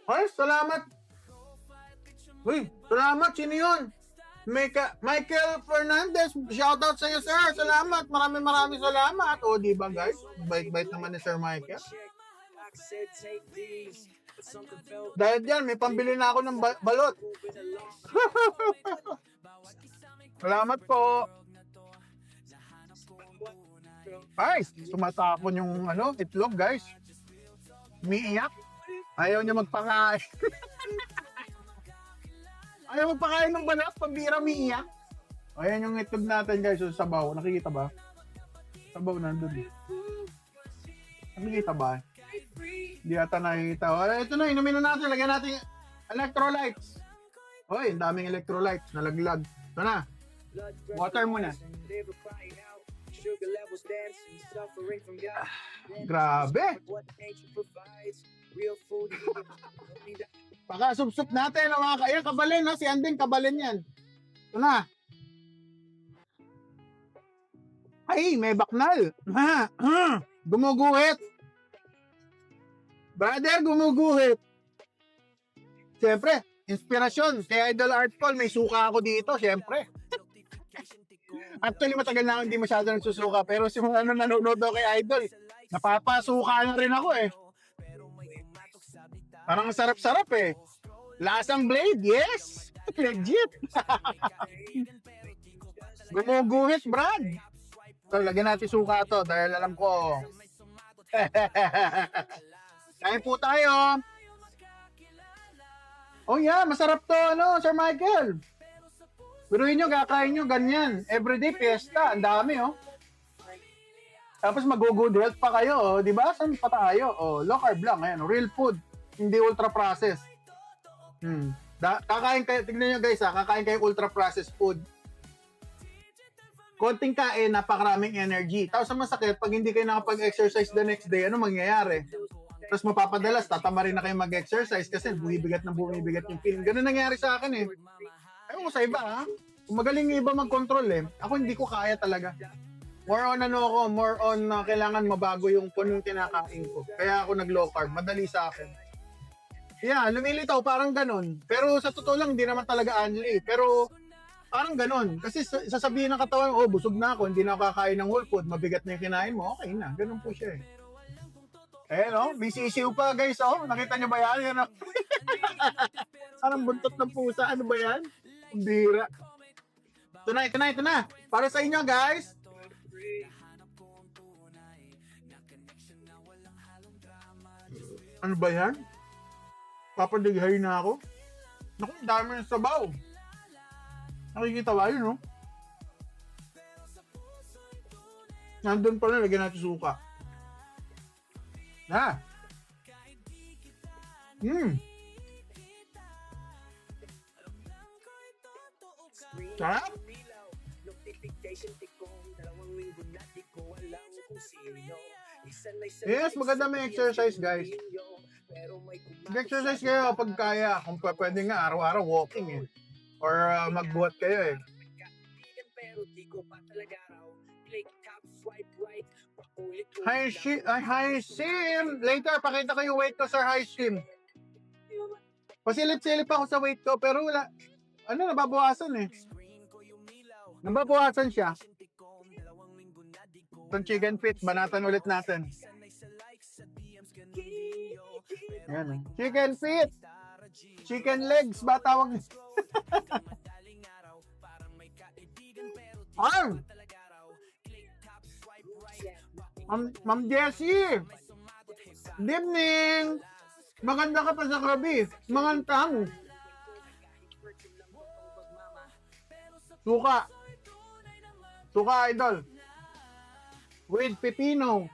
Ay, salamat. Uy, salamat. Sino yun? Michael Fernandez, shoutout sa iyo, sir. Salamat. Maraming salamat. O, di ba, guys? Bait-bait naman ni Sir Michael. Dahil dyan, may pambili na ako ng balot. Salamat po. Ay, tumatapon yung itlog, guys. Umiiyak. Ayaw niya magpakain. Ayaw magpakain ng balat, pambira umiiyak. Ayan yung itlog natin, guys, sa sabaw. Nakikita ba? Sabaw nandun. Nakikita ba? Hindi ata nakikita. Ito na, inumin na natin. Lagyan natin electrolytes. Hoy, ang daming electrolytes. Nalaglag. Ito na. Water muna. Grabe. Pakasubsup natin ang mga kaya. Kabalin, ha? Si Anding, kabalin yan. Ito na. Ay, may baknal. Gumuguhit. Brother, gumuguhit. Siyempre, inspirasyon. Kay Idol Art Paul, may suka ako dito, siyempre. Actually, matagal na ako hindi masyado nagsusuka. Pero simula nung nanonood ako kay Idol, napapasuka na rin ako eh. Parang sarap-sarap eh. Lasang blade, yes! Legit! Gumuguhit, Brad! So, lagyan natin suka to dahil alam ko. Kain po tayo. Oh yeah, masarap to, Sir Michael. Piruin nyo, kakain nyo, ganyan. Everyday fiesta, ang dami, oh. Tapos mag-good health pa kayo, oh. Di ba? Saan pa tayo? Oh, low carb lang, ayan, real food. Hindi ultra processed. Kakain kayo, tignan nyo guys, kakain kayo ultra processed food. Konting kain, napakaraming energy. Tapos ang masakit, pag hindi kayo nakapag-exercise the next day, ano mangyayari? Tapos mapapadalas, tatama rin na kayo mag-exercise kasi bumibigat yung feeling. Ganun nangyari sa akin eh. Ayaw ko sa iba ha. Kung magaling yung iba mag-control eh. Ako hindi ko kaya talaga. More on kailangan mabago yung kung kinakain ko. Kaya ako nag-low carb, madali sa akin. Yeah, lumilitaw, parang ganun. Pero sa totoo lang, hindi naman talaga anli. Pero parang ganun. Kasi sasabihin ng katawan, oh, busog na ako, hindi na ako kakain ng whole food, mabigat na yung kinain mo, okay na. Ganun po siya eh. Eh, no? May sisiw pa, guys, oh. Nakita niyo ba yan? Yan, oh. Parang buntot ng pusa. Ano ba yan? Bira. Ito na. Para sa inyo, guys. Ano ba yan? Papadighay na ako. Naku, dami ng sabaw. Nakikita ba yun, no? Nandun pala, lagyan natin suka. Na. Sarap? Yes, maganda may exercise, guys. Mag-exercise kayo pag kaya. Kung pwede nga, araw-araw walking eh. Or magbuhat kayo eh. Hi, Sim! Later, pakita ko yung weight ko, Sir Hi, Sim. Pasilip-silip ako sa weight ko, pero wala. Nababawasan eh. Nababawasan siya. Itong chicken feet, banatan ulit natin. Ayan, chicken feet! Chicken legs, ba tawag? Ma'am Jessie! Good evening! Maganda ka pa sa gabi. Mangantang. Suka. Suka, idol. With pepino.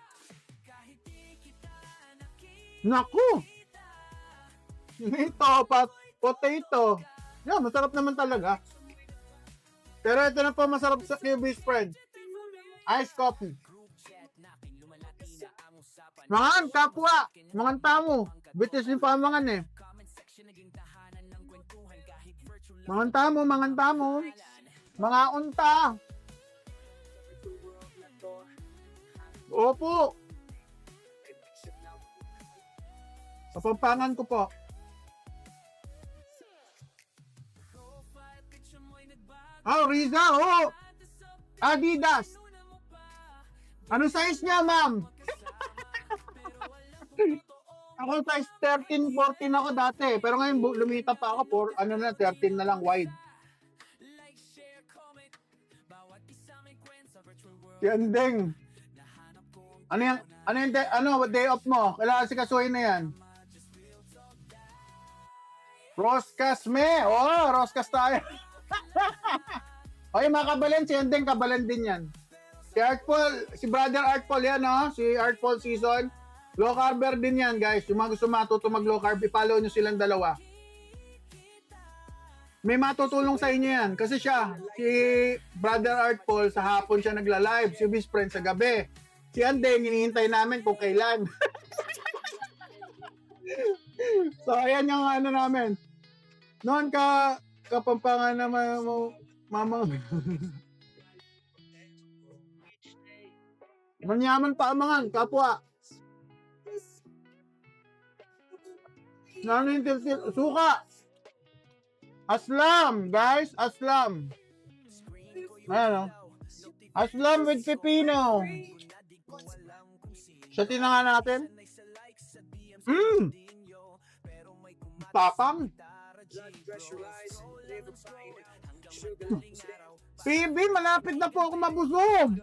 Naku! Ito, potato. Yeah, masarap naman talaga. Pero ito na po masarap sa QB's friend. Ice coffee. Mangan, kapwa. Mangan tamo. Bitis yung pamangan eh. Mangan tamo, mangan tamo. Mga unta. Opo. Kapampangan ko po. Oh, Riza, oh! Adidas. Ano size niya, ma'am? Ako size 13, 14 ako dati. Pero ngayon lumita pa ako for 13 na lang wide. Yan ding. Day off mo? Kailangan sikasuhin na yan. Roscas me. Oh, Roscas tayo. Okay, mga kabalen, si Ending, kabalen din yan. Si Brother Artful yan, no? Si Artful Season. Low carber din yan, guys. Yung mga gusto matuto mag low carb, i-follow nyo silang dalawa. May matutulong sa inyo yan. Kasi siya, si Brother Artful, sa hapon siya nagla-live. Si Best Friend sa gabi. Si Ending, hinihintay namin kung kailan. So, ayan yung namin. Noon kapampangan na mama. Manyaman pa amangan, kapwa. Ano yung tiltil? Suka! Aslam, guys! Aslam! Ano? Aslam with pepino! Siyatin na nga natin. Tapang! PB, malapit na po ako mabusog!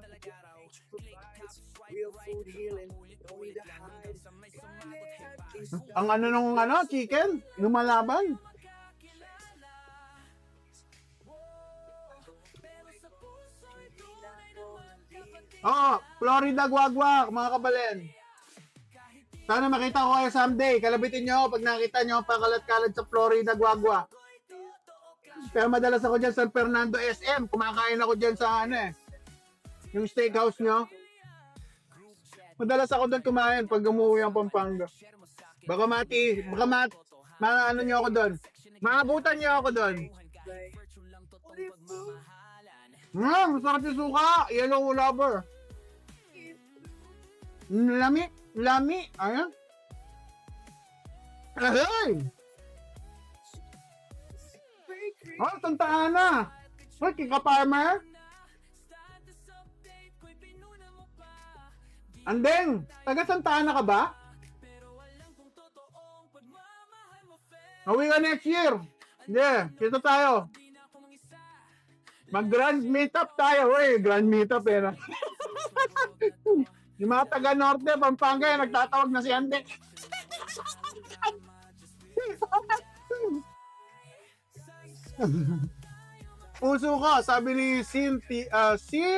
Ang chicken? Lumalaban? Florida Guagua, mga kabalen. Sana makita ko kayo someday. Kalabitin nyo pag nakita nyo pakalat-kalat sa Florida Guagua. Pero madalas ako dyan sa San Fernando SM. Kumakain ako dyan sa yung steakhouse nyo. Madalas ako doon kumain pag umuwi ang Pampanga. Baka nyo ako doon. Maabutan nyo ako doon. Masarap yung suka. Yellow lover. Lami. Ayan. Ahay! Santa Ana. Kika Farmer. Andeng, taga Santa Ana ka ba? Uwi ka next year. Yeah, kita tayo. Mag-grand meetup tayo. Uy, grand meetup eh. Yung mga taga Norte, Pampanga, nagtatawag na si Andeng. Puso ko, sabi ni Sinta 6.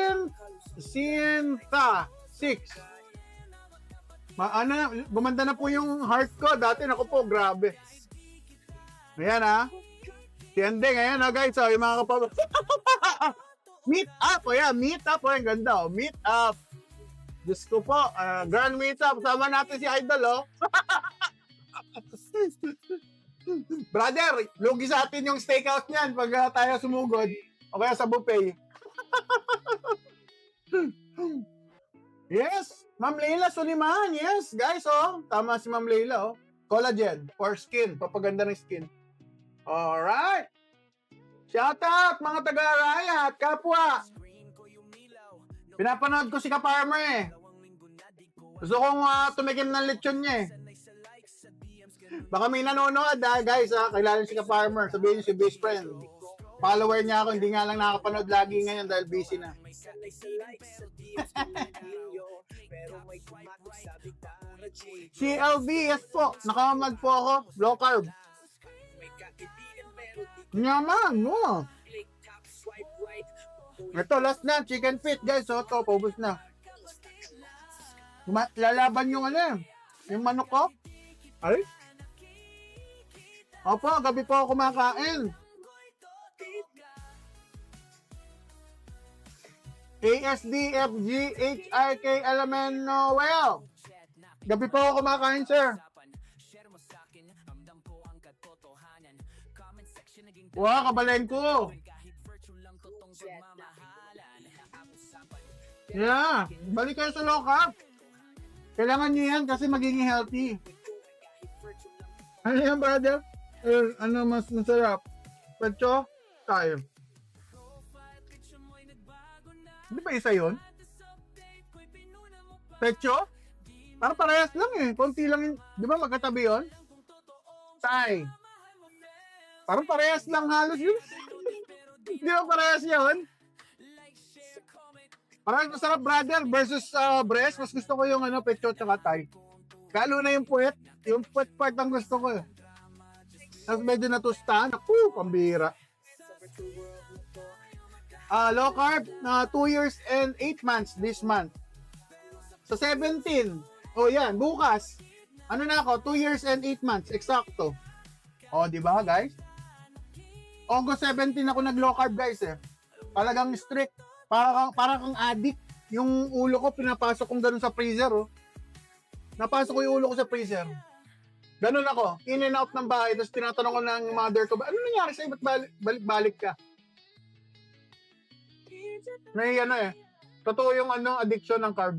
Gumanda na po yung heart ko. Dati, naku po, grabe. Ayan Si Ending, ayan guys. Yung mga kapag... meet up. Ayan, meet up. Ayan, ganda. Meet up. Diyos ko po. Grand meet up. Sama natin si Idol, Brother, lugi sa atin yung steakhouse niyan pag tayo sumugod. O kaya sa buffet. Yes, Ma'am Leila Suliman. Yes, guys, tama si Ma'am Leila, Collagen for skin, papaganda ng skin. Alright. Shout out, mga taga-Raya at kapwa. Pinapanood ko si Ka-Farmer eh. Gusto kong tumikim ng lechon niya eh. Baka may nanonood guys, kailangan si Ka-Farmer. Sabihin niyo si Best Friend. follower niya ako, hindi nga lang nakapanood lagi ngayon dahil busy na. May salay-salay sa DMs-video, pero may kumatok sa bitara J. CLV, yes po. Nakamag po ako. Low carb. May kaibigan pero di Yaman, no. click tap swipe right. Ito, last na. Chicken feet, guys. So, ito, paubos na. Lalaban yung ano, yung manok ko. Ay? Opo, gabi po ako kumakain. ASDFGHIK Noel. Gabi po ako kumakain, sir. Wow, kabalen ko. Yeah, balik kayo sa low carb. Kailangan nyo yan kasi magiging healthy. Ano yan, brother? Ano mas masarap? Pecho? Tayo. Hindi ba isa yun? Pecho? Parang parehas lang eh. Konti lang yun. Di ba magkatabi yun? Tay. Parang parehas lang halos yun. Di ba parehas yun? Parang masarap, brother, versus breast. Mas gusto ko yung pecho tsaka tay. Lalo na yung puwet. Yung puwet part ang gusto ko eh. Tapos medyo natustahan. Ako, pambira. Low carb, 2 years and 8 months this month. So 17. Oh yan, bukas. Ano na ako? 2 years and 8 months. Eksakto. Oh, di ba guys? August 17 ako nag-low carb guys eh. Talagang strict. Para kang addict. Yung ulo ko, pinapasok kong ganun sa freezer, oh. Napasok ko yung ulo ko sa freezer. Ganun ako. In and out ng bahay. Tapos tinatanong ko ng mother ko, ano nangyari sa'yo? Ba't balik-balik ka? May totoo yung addiction ng carb.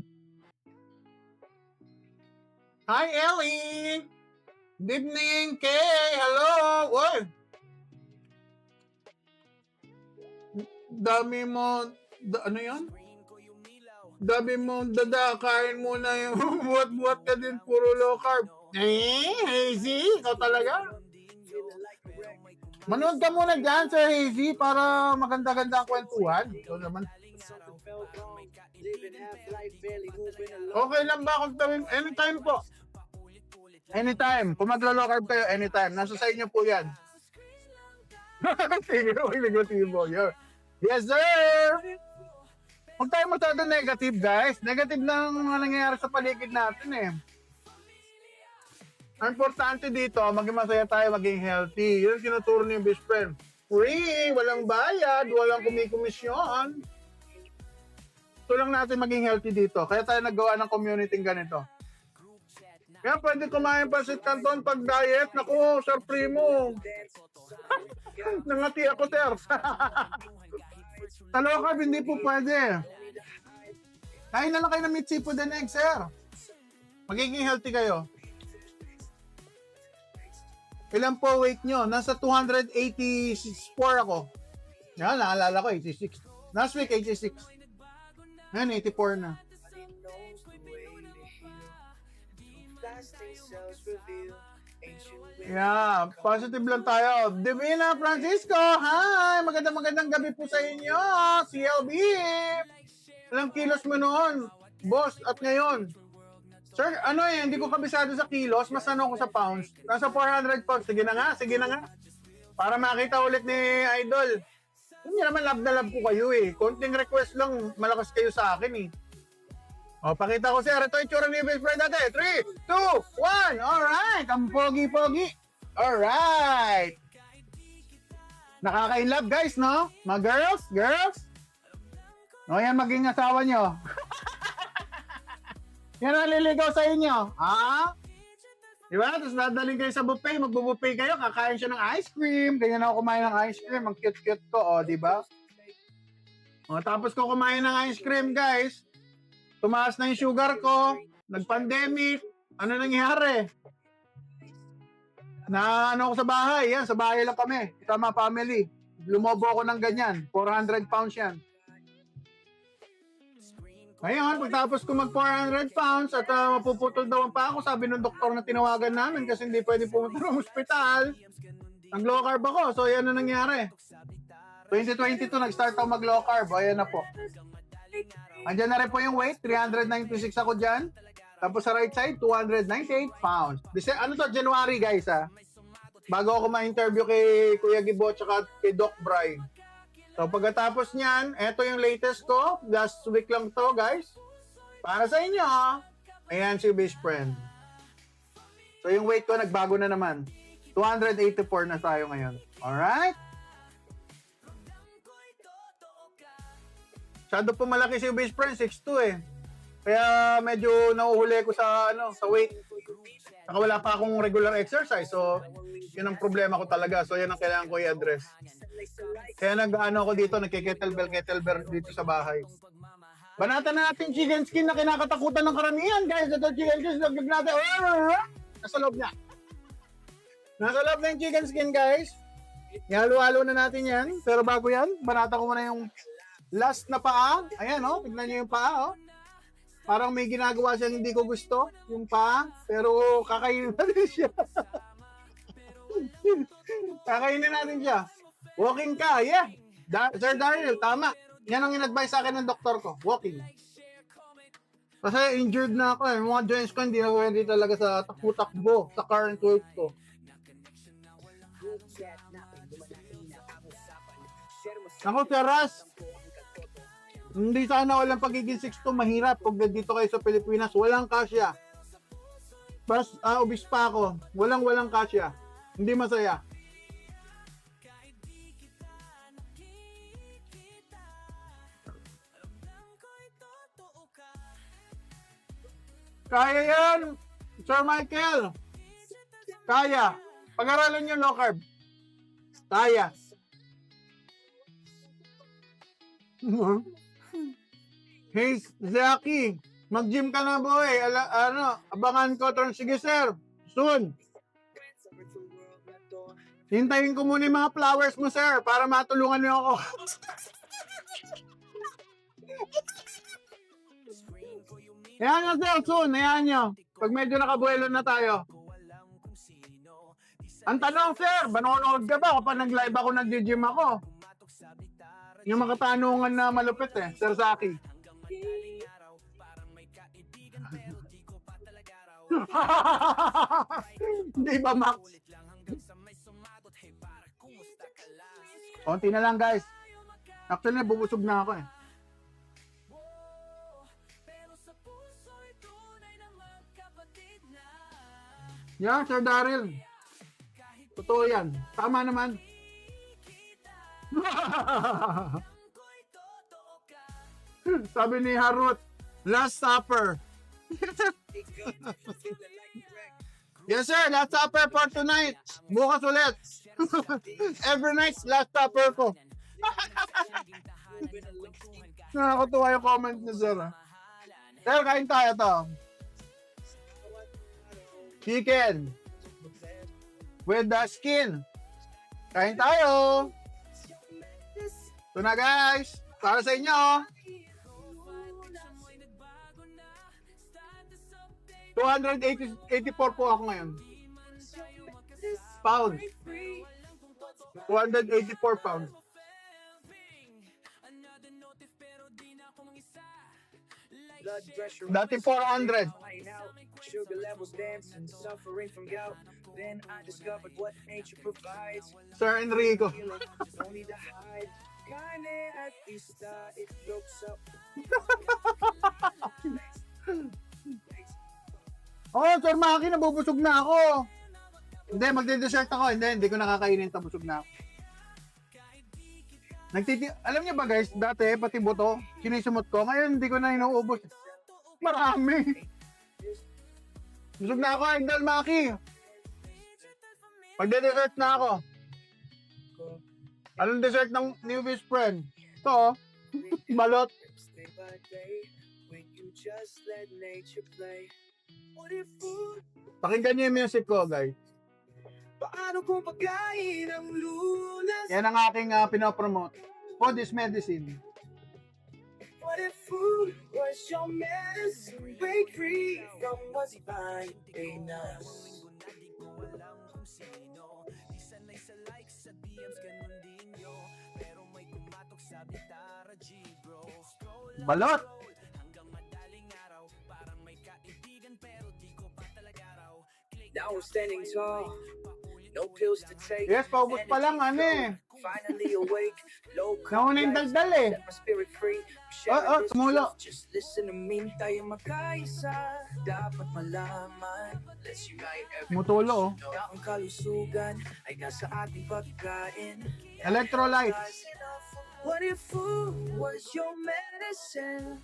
Hi, Ellie! Good evening, Kay! Hello! Oy! Dami mo... ano yan? Dami mo kain mo na yung buhat-buhat ka din, puro low carb. Hazy, ikaw talaga. Manood ka muna dyan, Sir Hazy, para maganda-ganda ang kwentuhan. Ito naman. Okay lang ba kung tawin? Anytime po. Anytime. Kung maglo-low carb kayo, anytime. Nasa sa inyo po yan. Sige, negatibo. Yes, sir! Huwag tayo masyado negative, guys. Negative lang ang nangyayari sa paligid natin eh. Ang importante dito, maging masaya tayo, maging healthy. Yun ang tinuturo niyo yung best friend. Free, walang bayad, walang kumikomisyon. Ito lang natin maging healthy dito. Kaya tayo naggawa ng community ganito. Kaya pwede kumain pa si Canton pag diet. Naku, Sir Primo. Nangati ako, sir. Sa low carb, hindi po pwede. Kain na lang kayo ng meat, seafood and egg, sir. Magiging healthy kayo. Ilan po weight nyo? Nasa 284 ako. Yan, naalala ko, 86. Last week, 86. Ngayon, 84 na. Yeah, positive lang tayo. Divina Francisco, hi! Magandang gabi po sa inyo, CLB! Ilang kilos mo noon, boss, at ngayon? Sir, hindi ko kabisado sa kilos, mas ako sa pounds. Nasa 400 pounds, sige na nga. Para makita ulit ni Idol. Hindi naman love na love ko kayo eh. Konting request lang, malakas kayo sa akin eh. O, pakita ko sir, ito yung tsura ni best friend natin. 3, 2, 1, alright! Ang pogi-pogi. Alright! Nakaka-inlove guys, no? Mga girls? O, yan maging asawa nyo. Yan ang liligaw sa inyo. Ha? Diba? Tapos dadaling kayo sa buffet, magbubuffet kayo, kakain siya ng ice cream. Ganyan ako kumain ng ice cream. Ang cute-cute ko, o, diba? O, tapos ko kumain ng ice cream, guys. Tumaas na yung sugar ko. Nag-pandemic. Ano nangyari? Ako sa bahay. Yan, sa bahay lang kami. Sama family. Lumobo ako ng ganyan. 400 pounds yan. Ngayon, pagtapos ko mag 400 pounds at mapuputol daw pa ako, sabi ng doktor na tinawagan namin kasi hindi pwede pumunta ng ospital. Ang low carb ako, so yan na nangyari. 2022, nag-start ako mag-low carb. Ayan na po. Andyan na rin po yung weight. 396 ako dyan. Tapos sa right side, 298 pounds. Ano to, January guys ha. Bago ako ma-interview kay Kuya Gibo at kay Doc Brian. So pagkatapos niyan, eto yung latest ko. Last week lang to guys. Para sa inyo. Ayan si best friend. So yung weight ko nagbago na naman. 284 na tayo ngayon. Alright? Masyado po malaki si best friend, 6'2" eh. Kaya medyo nauhuli ko sa weight. Saka wala pa akong regular exercise. So, yun ang problema ko talaga. So, yan ang kailangan ko i-address. Kaya ako dito, nagke-kettlebell dito sa bahay. Banatan na natin chicken skin na kinakatakutan ng karamihan, guys. Ito chicken skin, laglag natin. Nasa loob niya. Nasa loob na yung chicken skin, guys. Ihalo-halo na natin yan. Pero bago yan, banatan ko muna yung last na paa. Ayan, oh. Tignan niyo yung paa, oh. Parang may ginagawa siyang hindi ko gusto, yung paa. Pero kakainin natin siya. Kakainin natin siya. Walking ka, yeah. Sir Daryl, tama. Yan ang in-advise sa akin ng doktor ko. Walking. Kasi injured na ako eh. Mga joints ko hindi na pwede talaga sa takbo-takbo sa current weight ko. Ako, Teras. Hindi sana walang pagiging 6'2", mahirap pag dito kayo sa Pilipinas. Walang kasya. Pas, obis pa ako. Walang kasya. Hindi masaya. Kaya yan, Sir Michael. Kaya. Pag-aralan nyo low carb. Kaya. Hey, Zaki, mag-gym ka na boy. Abangan ko. Sige sir, soon. Hintayin ko muna yung mga flowers mo sir para matulungan niyo ako. Ayan nyo sir, soon. Ayan nyo. Pag medyo nakabuelo na tayo. Ang tanong sir, manonood ka ba kapag nag-live ako, nag-gym ako? Yung mga katanungan na malupit eh, Sir Zaki. Hindi ba, Max? Konti na lang, guys. Actually, bubusog na ako eh. Yeah, Sir Daryl. Totoo yan. Tama naman. Sabi ni Harut, last supper. Yes sir, last supper for tonight. Bukas ulit. Every night, last supper ko. Nakakatuwa yung comment ni sir. Sir, kain tayo to. Chicken. With the skin. Kain tayo. Ito na guys. Para sa inyo. 284 po ako ngayon. Pounds. 284 pounds. Dati 400. Sugar levels dancing, suffering from gout. Then I discovered what nature provides. Sir Enrico. Don't need to hide. Kinda at vista, it looks up. Oh, Sir Maki, nabubusog na ako. Hindi, magde-dessert ako. Hindi ko nakakainin, tabusog na ako. Alam niyo ba guys, dati pati buto, sinisumot ko. Ngayon hindi ko na inuubos. Marami. Busog na ako, Idol Maki. Magde-dessert na ako. Anong dessert ng new best friend? Ito, balot. Day by day, when you just let nature play. What if food? Pakinggan niyo yung music ko, guys. Paano kung pagkain ang lunas? Yan ang aking pinopromote. Food is medicine. What if food was your medicine? Break free from what's binding us. Balot. Now I'm standing tall. No pills to take. Yes, paubos pa lang, ano eh. Finally awake. Low Nauna yung lights, dagdal eh. set my spirit free. Sharing this tumulo. truth, just listen to me. Tayo magkaisa. Dapat malaman. Let's unite every Tumutulo, oh. na ang kalusugan ay nasa ating pagkain. Electrolytes. What if food was your medicine?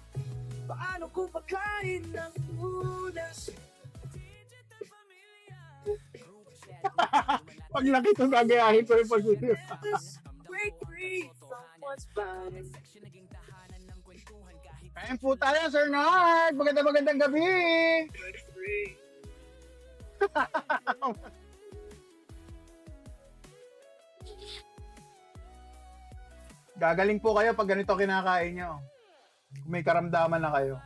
Paano kung pagkain ng lunas? Pag nakita gagayahin ko yung pag-video. Break free from what's bound. Kain po tayo, Sir Nard. Magandang gabi. Break free. Gagaling po kayo pag ganito kinakain nyo. Kung may karamdaman na kayo.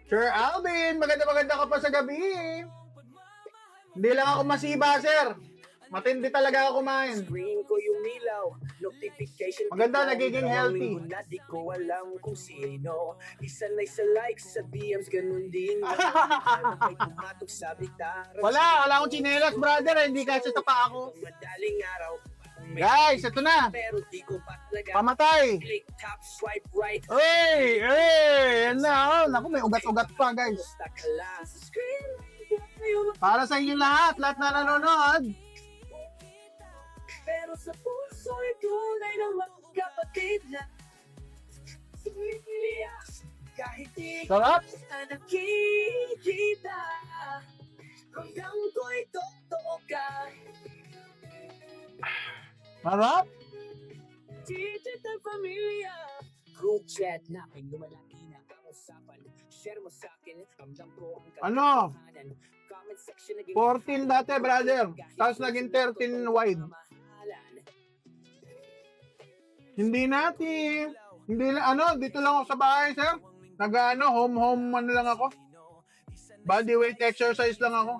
Sir Alvin, maganda ka pa sa gabi. Hindi lang ako masiba, sir. Matindi talaga ako kumain. Screen ko yung ilaw, notification. Maganda, bigla, nagiging bigla, healthy. linggo na di ko alam kung sino. Isa na isa likes sa DMs, ganun din. May pumatok sa bitara. Wala akong chinelas, brother. Hindi kasi tapa ako. Madaling araw. may Guys, ito na. pero di ko pa talaga. Pamatay. Click top, swipe right. Hey, yan na. Oh. Naku, may ugat-ugat pa, guys. Basta ka lang sa screen. Para sa inyo lahat na nanonood. Pero sa puso ay tunay na magkapatid na. Kahit di ko Sarap. na nakikita, hanggang ko'y totoo ka. Sarap. Digital Familia. Group chat namin, lumalaki na ang usapan. Share mo sa akin, ramdam ko ang Ano? katotohanan. Comment section naging 14 dati, brother. Tapos naging 13 wide. Hindi natin. Hindi na, dito lang ako sa bahay, sir. Home lang ako. Body weight exercise lang ako.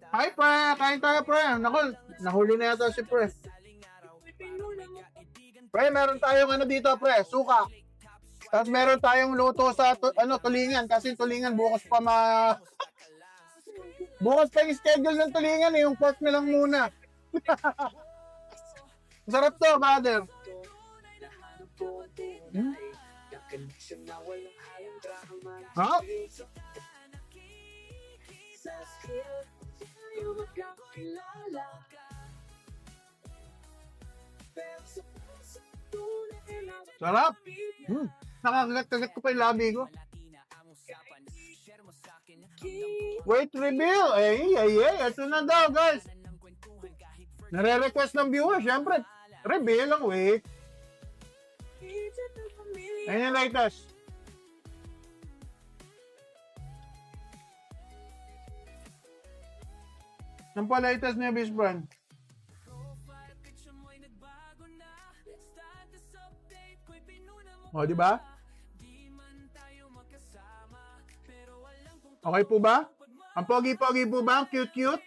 Hi, pre. Kain tayo, pre. Naku, nahuli na yata si pre. Pre, meron tayong dito, pre. Suka. Tapos meron tayong luto sa tulingan. Kasi tulingan, bukas pa bukas pa yung schedule ng tulingan. Yung pork na lang muna. Masarap to, brother. Ha? Sarap. Nakakagat-kagat ko pa yung labi ko. Wait, reveal. Ito na daw, guys. Nare-request ng viewer, syempre. Reveal lang, wait. Ayun yung lighters. Saan pa lighters niya, best friend? O, di ba? Okay po ba? Ang pogi-pogi po ba? Ang cute-cute?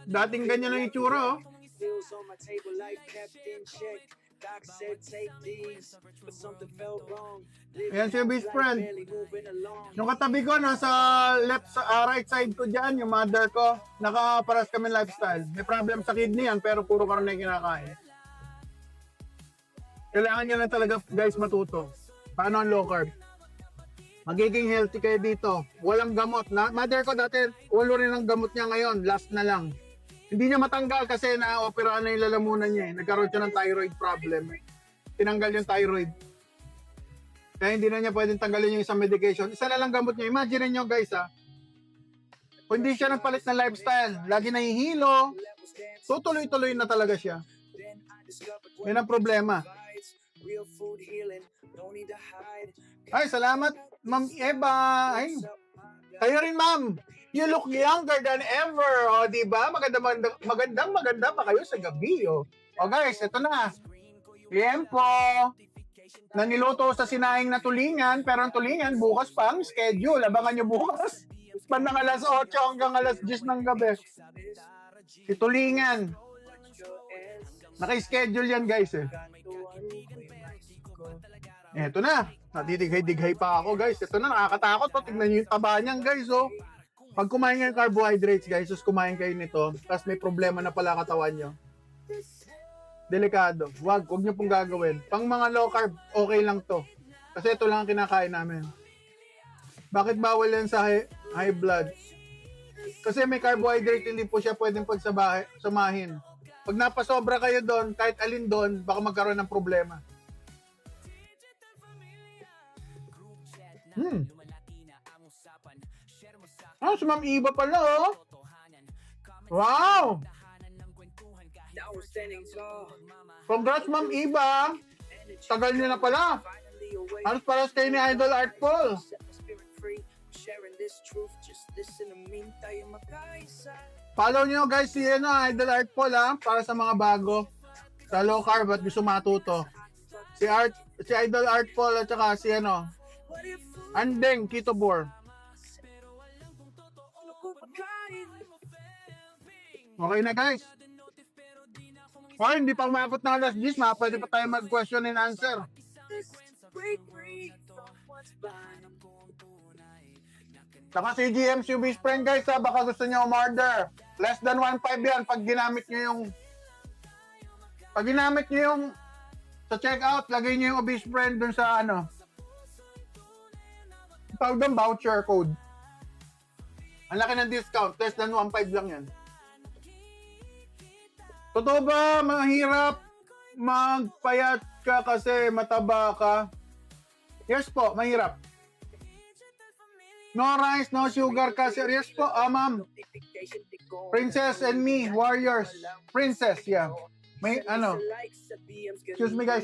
Dating ganyan ang itsura, oh. Bills on my table, life kept in check. Doc said take these, but something felt wrong. Ayan siya, best friend. Barely moving along. Yung katabi ko, nasa right side ko dyan, yung mother ko, nakaparas kami lifestyle. May problem sa kidney yan, pero puro karne kinakain. Kailangan nyo na talaga, guys, matuto. Paano ang low carb? Magiging healthy kayo dito. Walang gamot. Mother ko dati, walo rin ang gamot niya ngayon. Last na lang. Hindi niya matanggal kasi na-operahan na yung lalamunan niya. Nagkaroon siya ng thyroid problem. Tinanggal yung thyroid. Kaya hindi na niya pwedeng tanggalin yung isang medication. Isa na lang gamot niya. Imagine niyo guys kung hindi siya nagpalit ng lifestyle, lagi nahihilo, tutuloy-tuloy na talaga siya. Yan ang problema. Real food healing, don't need to hide. Ay, salamat, Ma'am Eva. Ay, kayo rin, ma'am. You look younger than ever. O, di ba? Maganda pa kayo sa gabi. O guys, ito na. Tiempo. Naniluto sa sinaing na tulingan, pero ang tulingan, bukas pa ang schedule. Abangan nyo bukas. Pan ng alas 8 hanggang alas 10 ng gabi. Si Tulingan. Naka-schedule yan guys eh. Eto na. Natidighay-dighay pa ako guys. Ito na, nakakatakot. Oh. Tignan nyo yung taba niyan guys. Oh. Pag kumain kayo ng carbohydrates guys, tapos kumain kayo nito, tapos may problema na pala katawan nyo. Delikado. Huwag nyo pong gagawin. Pang mga low carb, okay lang to. Kasi ito lang ang kinakain namin. Bakit bawal yan sa high blood? Kasi may carbohydrate, hindi po siya pwedeng pagsamahin. Pag napasobra kayo doon, kahit alin doon, baka magkaroon ng problema. Si Ma'am Iba pala, oh. Wow! Congrats, Ma'am Iba. Tagal niyo na pala. Halos paras kayo ni Idol Art Paul. Follow nyo guys si Idol Art Paul para sa mga bago sa low carb at gusto matuto. Si Idol Art Paul at saka si Andeng Kitobor. Okay na guys. Hindi pa umabot na alas 10, pwede pa tayo mag-question and answer. Saka si GMC Best Friend guys baka gusto nyo umorder. Less than 1.5 yan pag ginamit nyo yung sa checkout, lagay nyo yung Obese Friend dun sa tawag doon, voucher code. Ang laki ng discount, less than 1.5 lang yan. Totoo ba mahirap magpayat ka kasi mataba ka? Yes po, mahirap. No rice, no sugar ka. Yes po, ma'am. Princess and me, warriors. Princess, yeah. May excuse me guys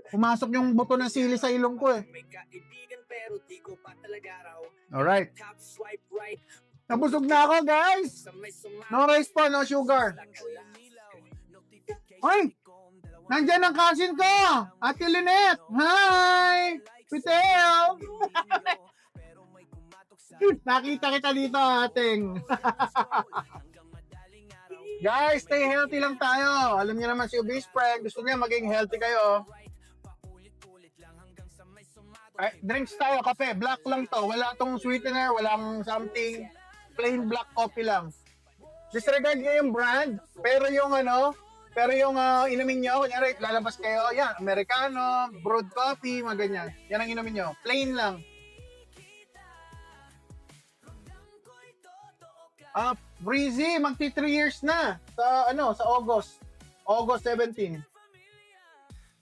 Pumasok yung buto ng sili sa ilong ko eh. Alright. Nabusog na ako guys. No rice po, no sugar. Ay! Nandiyan ang cousin ko! Ate Lynette! Hi! Pitel! Nakita kita dito, ating. Guys, stay healthy lang tayo. Alam niyo naman si Obese Friend, gusto niya maging healthy kayo. Ay, drinks tayo, kape. Black lang to. Wala tong sweetener, walang something. Plain black coffee lang. Disregard niyo yung brand, pero yung inumin nyo, kunyari, lalabas kayo, yan, Americano, brewed coffee, mga ganyan. Yan ang inumin nyo. Plain lang. Breezy, magti 3 years na sa August 17.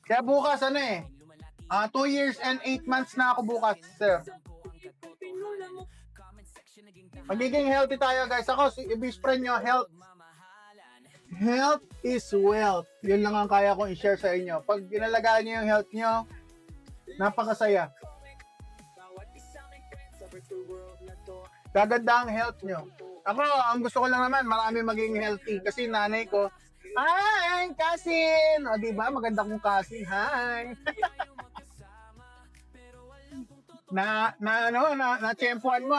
Kaya bukas 2 years and 8 months na ako bukas, sir. Magiging healthy tayo, guys. Ako, si Obese Friend nyo, health is wealth. Yun lang ang kaya kong i-share sa inyo. Pag inalagaan nyo yung health nyo, napakasaya. Gaganda ang health nyo. Ako, ang gusto ko lang naman, marami maging healthy. Kasi nanay ko, hi, cousin! O, diba? Maganda kong cousin. Hi! na-tsempuan mo,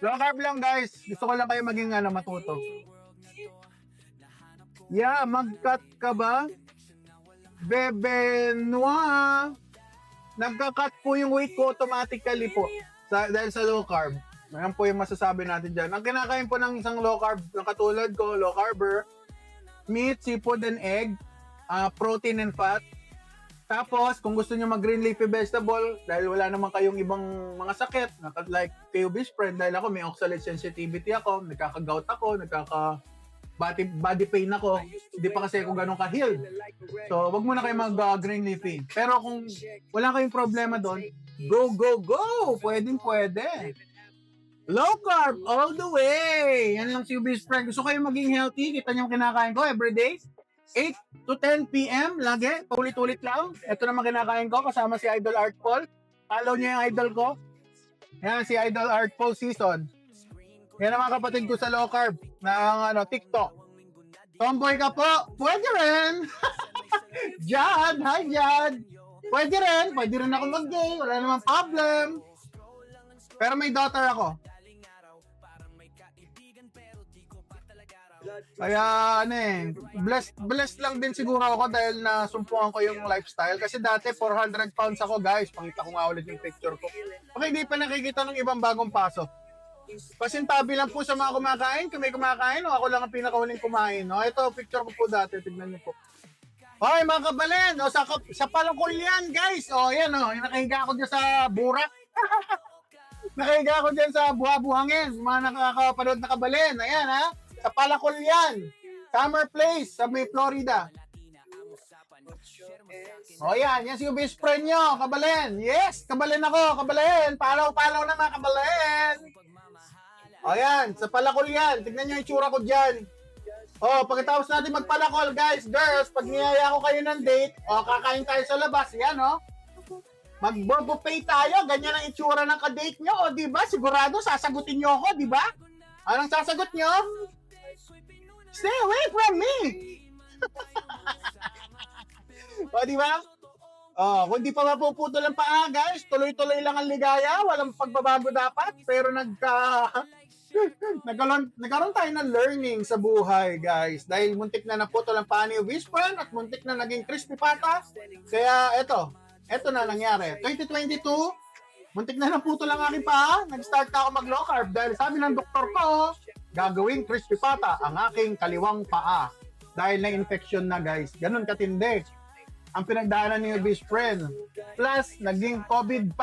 Low carb lang, guys. Gusto ko lang kayo maging matuto. Yeah, mag-cut ka ba? Bebenoa. Nagka-cut po yung weight ko automatically po. Dahil sa low carb. Ayan po yung masasabi natin dyan. Ang kinakain po ng isang low carb, na katulad ko, low carber, meat, seafood, and egg, protein and fat. Tapos, kung gusto nyo mag-green leafy vegetable, dahil wala naman kayong ibang mga sakit, like kayo Obese Friend, dahil ako may oxalate sensitivity ako, nagkaka-gout ako, body pain ako, hindi pa kasi ako ganun ka-healed. So, wag muna kayo mag-green leafy. Pero kung wala kayong problema doon, go, go, go! Pwedeng pwede. Low carb all the way! Yan lang si Obese Friend. Gusto kayo maging healthy, kita nyo yung kinakain ko everyday. 8 to 10 p.m. lagi, paulit-ulit lang. Ito naman kinakain ko kasama si Idol Art Paul. Follow niyo yung idol ko. Yan, si Idol Art Paul Season. Yan ang mga kapatid ko sa low carb ng TikTok. Tomboy ka po? Pwede rin. Jad, hi Jad. Pwede rin ako mag-gay, wala namang problem. Pero may daughter ako. Kaya blessed lang din siguro ako dahil nasumpungan ko yung lifestyle. Kasi dati 400 pounds ako guys. Pakita ko nga ulit yung picture ko. Okay, hindi pa nakikita ng ibang bagong pasok. Pasintabi lang po sa mga kumakain. Kung may kumakain, o ako lang ang pinakahuling kumain. No? Ito, picture ko po dati. Tignan niyo po. Hoy mga kabalen, o sa palangkol yan guys. O yan o, nakahiga ako dyan sa burak. Nakahiga ako dyan sa buha-buhangin. Mga nakakapanood na kabalen. Ayan ha. Sa Palakol yan. Summer Place sa May Florida. O yan si best friend nyo, kabalen. Yes, kabalen ako, kabalen. Palaw na mga kabalen. O yan, sa Palakol yan. Tignan nyo yung tsura ko dyan. O, pagkatapos natin magpalakol, guys, girls, pag niyaya ko kayo ng date, o kakain tayo sa labas, yan o. Mag-buffet tayo, ganyan ang itsura ng ka-date nyo, o diba? Sigurado, sasagutin nyo ako, diba? Anong sasagot nyo? Stay away from me! O, di ba? Oh, kung di pa mapuputol ang paa, guys, tuloy-tuloy lang ang ligaya, walang pagbabago dapat, pero nagkaroon tayo ng learning sa buhay, guys. Dahil muntik na naputol ang paa ni Whisper at muntik na naging crispy pata. Kaya eto na nangyari. 2022, muntik na naputol ang aking paa, nag-start na ako mag-low carb dahil sabi ng doktor ko, gagawing crispy pata ang aking kaliwang paa dahil na-infection na guys. Ganun katindi ang pinagdaanan ni best friend. Plus, naging COVID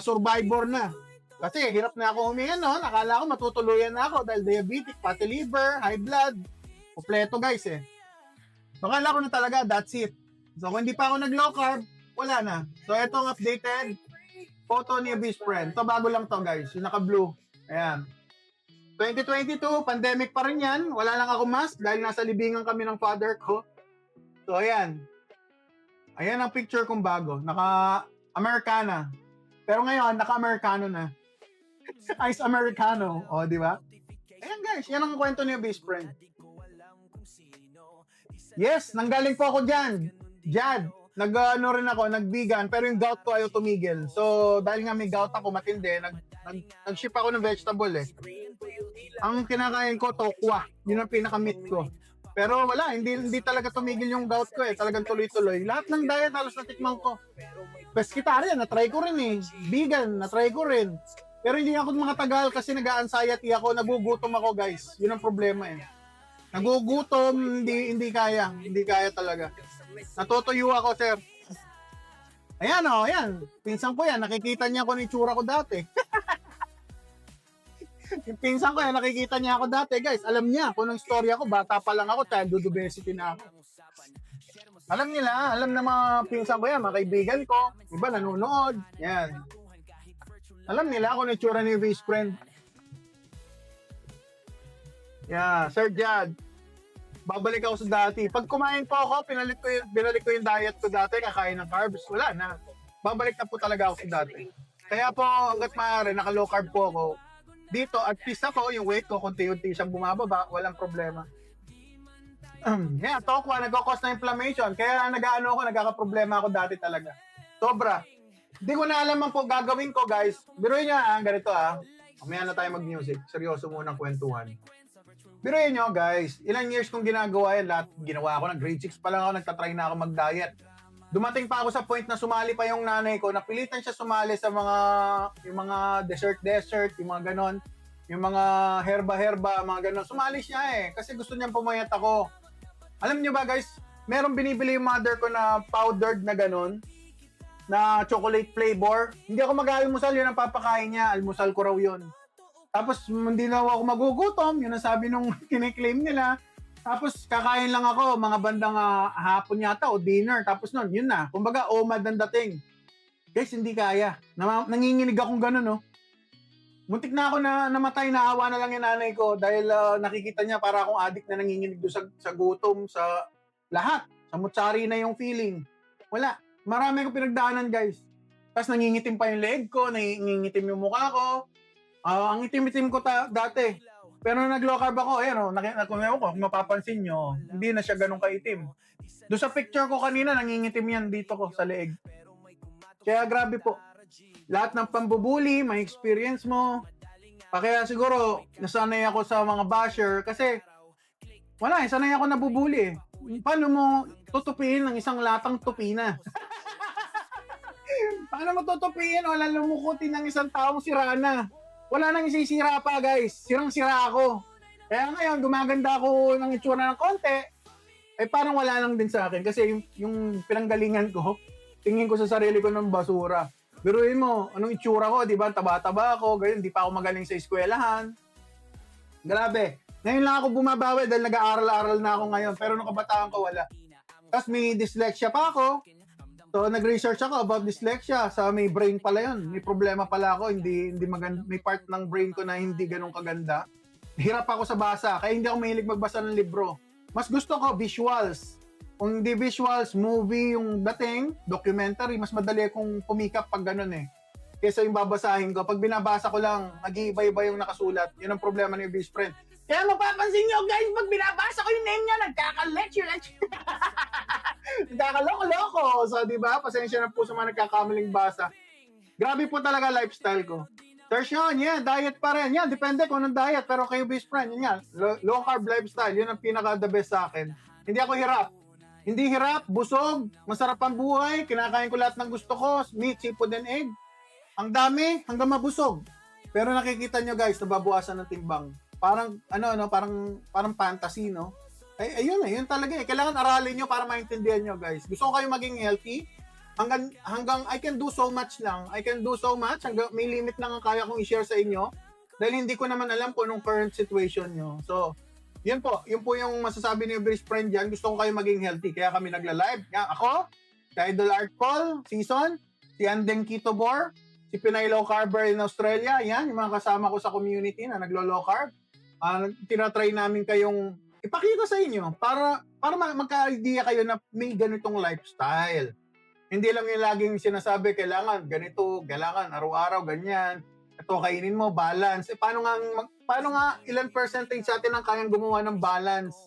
survivor na. Kasi hirap na ako huminga noon. Akala ko matutuluyan na ako dahil diabetic, fatty liver, high blood. Kompleto guys eh. So, akala ko na talaga, that's it. So, kung hindi pa ako nag-low carb, wala na. So, itong updated photo ni best friend. Ito bago lang to guys. Yung naka-blue. Ayan. 2022, pandemic pa rin yan. Wala lang ako mask dahil nasa libingan kami ng father ko. So, ayan. Ayan ang picture kong bago. Naka-Americana. Pero ngayon, naka-Americano na. Ice Americano. O, di ba? Ayan guys, yan ang kwento niya, best friend. Yes, nanggaling po ako dyan. Jad. Nag-vegan, pero yung gout ko ayaw tumigil. So, dahil nga may gout ako matindi, nag-ship ako ng vegetable eh. Ang kinakain ko, tokwa. Yun ang pinaka-meat ko. Pero wala, hindi talaga tumigil yung gout ko eh. Talagang tuloy-tuloy. Lahat ng diet halos natikman ko. Pescatarian, na-try ko rin eh. Vegan, na-try ko rin. Pero hindi ako makatagal kasi nag-anxiety ako, nagugutom ako guys. Yun ang problema eh. Nagugutom, hindi kaya. Hindi kaya talaga. Natutuyo ako, sir. Ayan o, ayan. Pinsan ko yan, nakikita niya kung itsura ko dati. Yung pinsan ko yan, nakikita niya ako dati, guys. Alam niya kung anong story ako. Bata pa lang ako, childhood obesity na ako. Alam nila, alam na mga pinsan ko yan, mga kaibigan ko. Iba nanonood. Yan. Alam nila kung anong itsura ni best friend. Yeah, Sir Jad. Babalik ako sa dati. Pag kumain po ako, binalik ko yung diet ko dati, kakain ng carbs, wala na. Babalik na po talaga ako sa dati. Kaya po, hanggat maaari, naka-low carb po ako. Dito, at least ako, yung weight ko, kunti-unti siyang bumababa, walang problema. Tokwa, nagkakos na inflammation. Kaya nagkaka-problema ako dati talaga. Sobra. Hindi ko na alam ang po gagawin ko, guys. Biruin niya, ganito Mamaya na tayo mag-music. Seryoso munang kwentuhan. Biruin nyo, guys, ilang years kong ginagawa yan, lahat ginawa ko na grade 6 pa lang ako, nagtatry na ako mag-diet. Dumating pa ako sa point na sumali pa yung nanay ko, napilitan siya sumali sa yung mga dessert, yung mga ganon, yung mga herba, mga ganon. Sumali siya kasi gusto niyang pumayat ako. Alam niyo ba guys, merong binibili yung mother ko na powdered na ganon, na chocolate flavor. Hindi ako mag-almusal, yun ang papakain niya, almusal ko raw yun. Tapos, hindi na ako magugutom. Yun ang sabi nung kiniklaim nila. Tapos, kakain lang ako, mga bandang hapon yata o dinner. Tapos nun, yun na. Kumbaga, omad ang dating. Guys, hindi kaya. Nanginginig akong gano'n, no? Muntik na ako na namatay, naawa na lang yung nanay ko dahil nakikita niya para akong addict na nanginginig doon sa gutom, sa lahat. Sa mutsari na yung feeling. Wala. Marami akong pinagdaanan, guys. Tapos, nangingitim pa yung leg ko, nangingitim yung mukha ko. Ang itim-itim ko dati. Pero nag-low carb ako, ayan o, kung mapapansin nyo, hindi na siya ganun kaitim. Doon sa picture ko kanina, nangingitim yan dito ko sa leeg. Kaya grabe po. Lahat ng pambubuli, may experience mo. Kaya siguro, nasanay ako sa mga basher kasi wala sanay ako nabubuli eh. Paano mo tutupiin ng isang latang tupina? Paano mo tutupiin o lalumukutin ng isang taong sira na? Wala nang isisira pa, guys. Sirang-sira ako. Kaya ngayon, gumaganda ako ng itsura ng konti, eh parang wala lang din sa akin. Kasi yung pinanggalingan ko, tingin ko sa sarili ko ng basura. Biruin mo, anong itsura ko, di ba? Taba-taba ako, ganyan, di pa ako magaling sa eskwelahan. Grabe. Ngayon lang ako bumabawi dahil nag-aaral-aral na ako ngayon. Pero nung kabataan ko, wala. Tapos may dyslexia pa ako. So, nag-research ako about dyslexia. Sa may brain pala yun. May problema pala ako. Hindi maganda. May part ng brain ko na hindi ganun kaganda. Hirap ako sa basa. Kaya hindi ako mahilig magbasa ng libro. Mas gusto ko visuals. Kung hindi visuals, movie yung dating, documentary, mas madali akong pumikap pag ganun eh. Kesa yung babasahin ko. Pag binabasa ko lang, nag-iiba-iba yung nakasulat. Yun ang problema ni best friend. Kaya mapapansin nyo guys, pag binabasa ko yung name niya, nagkaka-lecture. Nagkakaloko-loko. So, di ba? Pasensya na po sa mga nagkakamaling basa. Grabe po talaga lifestyle ko. Sir Sean, diet pa rin. Yan, depende kung anong diet. Pero kayo best friend, yun yan. Low carb lifestyle, yun ang pinaka-the best sa akin. Hindi ako hirap. Hindi hirap, busog, masarap ang buhay, kinakain ko lahat ng gusto ko, meat, seafood, and egg. Ang dami, hanggang mabusog. Pero nakikita nyo guys, nababawasan ng timbang. Parang, parang fantasy, no? Ay, ayun yun talaga eh. Kailangan aralin nyo para maintindihan nyo guys. Gusto ko kayo maging healthy, hanggang I can do so much lang. I can do so much, hanggang may limit lang ang kaya kong i-share sa inyo. Dahil hindi ko naman alam kung anong current situation nyo. So, yun po yung masasabi ni best friend dyan. Gusto ko kayo maging healthy, kaya kami nagla-live. Yan, ako, si Idol Art Paul, Season, si Andeng Keto Bor, si Pinay Low Carber in Australia, yan, yung mga kasama ko sa community na naglo-low carb. Tinatry namin kayong ipakita sa inyo para magka-idea kayo na may ganitong lifestyle. Hindi lang yung laging sinasabi, kailangan ganito, kailangan araw-araw, ganyan. Ito, kainin mo, balance. Paano nga ilan percentage sa atin ang kayang gumawa ng balance?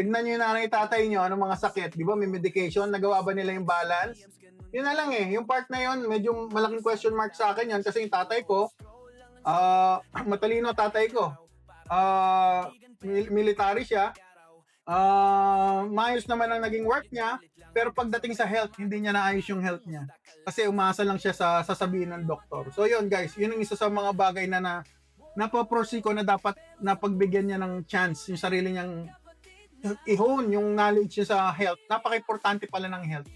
Tignan nyo yung nanay tatay nyo, anong mga sakit. Di ba, may medication, nagawa ba nila yung balance? Yun na lang eh. Yung part na yun, medyo malaking question mark sa akin yan kasi yung tatay ko, matalino tatay ko. Military siya. Maayos naman ang naging work niya, pero pagdating sa health, hindi niya naayos yung health niya. Kasi umasa lang siya sa sasabihin ng doktor. So yun guys, yun ang isa sa mga bagay na napoprosi ko na dapat napagbigyan niya ng chance yung sarili niyang i-hone yung knowledge niya sa health. Napaka-importante pala ng health.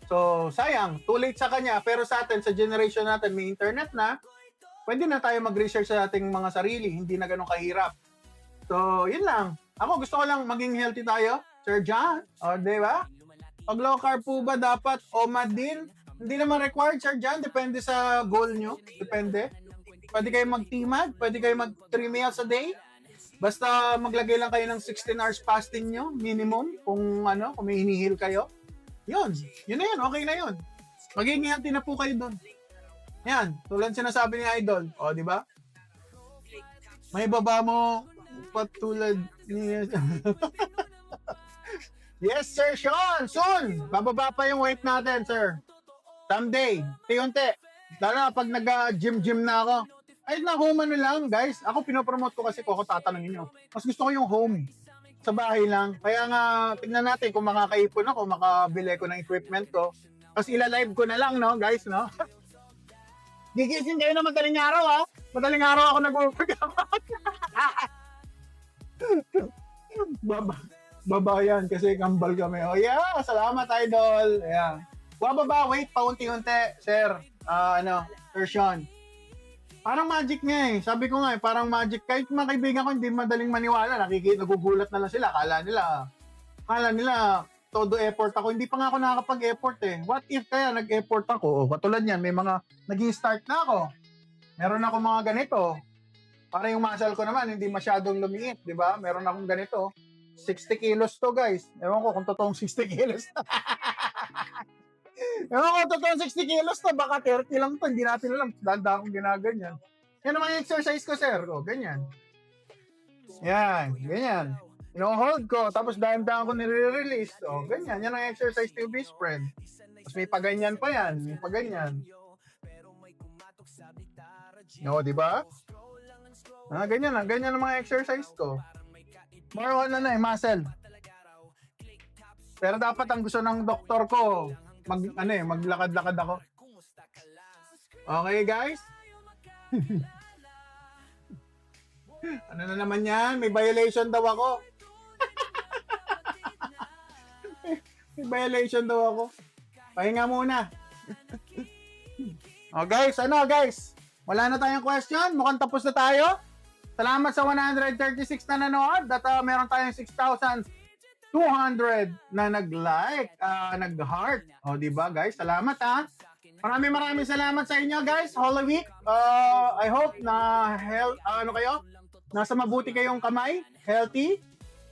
So sayang, too late sa kanya, pero sa atin, sa generation natin, may internet na, pwede na tayo mag-research sa ating mga sarili, hindi na ganun kahirap. So yun lang. Ako gusto ko lang maging healthy tayo, Sir John. O, di ba? Pag low carb po ba dapat OMAD din? Hindi naman required, Sir John. Depende sa goal nyo. Depende. Pwede kayo mag-TMAD. Pwede kayo mag 3 meals a day. Basta maglagay lang kayo ng 16 hours fasting nyo, minimum. Kung may hinihil kayo. Yun. Yun na yun. Okay na yun. Maging healthy na po kayo doon. Yan. Tulad sinasabi ni Idol. O, di ba? May baba mo patulad ni Yes, Sir Sean! Soon! Bababa pa yung weight natin, sir. Someday. Tiyunti. Lalo na pag nag-gym na ako. Ay, na-home lang, guys. Ako pinopromote ko kasi ako tatanungin nyo. Mas gusto ko yung home. Sa bahay lang. Kaya nga, tignan natin kung makakaipon ako, makabili ko ng equipment ko. Tapos ila-live ko na lang, no, guys, no? Gigising kayo na madaling araw, ha? Madaling araw ako nag-workout. Baba yan kasi kambal kami. Oh yeah, salamat Idol. Yeah. Bababa, wait, paunti-unti, sir. Sir Sean. Parang magic nga eh. Sabi ko nga eh, parang magic. Kahit mga kaibigan ko, hindi madaling maniwala. Nagugulat na lang sila. Kala nila, todo effort ako. Hindi pa nga ako nakakapag-effort eh. What if kaya nag-effort ako? Katulad yan, may mga naging start na ako. Meron ako mga ganito. Para yung muscle ko naman, hindi masyadong lumiit, di ba? Meron akong ganito. 60 kilos to, guys. Ewan ko kung totoong 60 kilos. Ewan ko kung totoong 60 kilos to. Baka 30 lang to. Hindi natin alam. Danda akong ginaganyan. Yan naman yung exercise ko, sir. O, ganyan. Yan, ganyan. Ino-hold ko, tapos dahan-dahan ko nire-release. O, ganyan. Yan ang exercise to best friend. Tapos may paganyan pa yan. May paganyan. No, di ba? Ganyan lang. Ganyan ang mga exercise ko. More on muscle. Pero dapat ang gusto ng doktor ko, maglakad-lakad ako. Okay, guys? Ano na naman yan? May violation daw ako. May violation daw ako. Pahinga muna. Guys, guys? Wala na tayong question? Mukhang tapos na tayo? Salamat sa 136 na nanood at meron tayong 6,200 na nag-like, nag-heart. O, diba guys? Salamat Maraming salamat sa inyo guys. Holy Week. I hope na nasa mabuti kayong kamay, healthy,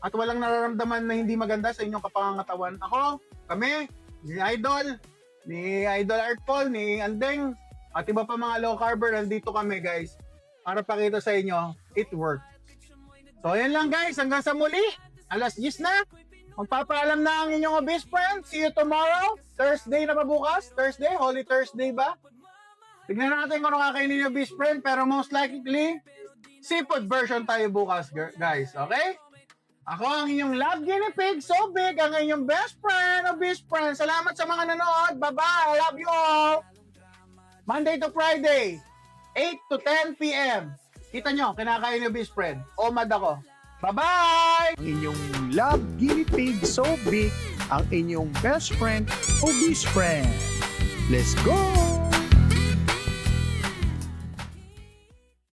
at walang nararamdaman na hindi maganda sa inyong kapangangatawan. Kami, ni Idol Artful, ni Andeng, at iba pa mga low carber, nandito kami guys para pakita sa inyo, it works. So ayan lang guys, hanggang sa muli, alas 10 na, magpapaalam na ang inyong best friend. See you tomorrow, Thursday na ba bukas? Thursday, Holy Thursday ba? Tignan natin kung ano kakainin yung best friend, pero most likely, seafood version tayo bukas guys, okay? Ako ang inyong love guinea pig, so big, ang inyong best friend o best friend. Salamat sa mga nanood. Bye-bye. I love you all. Monday to Friday, 8 to 10 p.m. Kita nyo, kinakain yung best friend. Omad ako. Bye-bye! Ang inyong love guinea pig so big, ang inyong best friend o best friend. Let's go!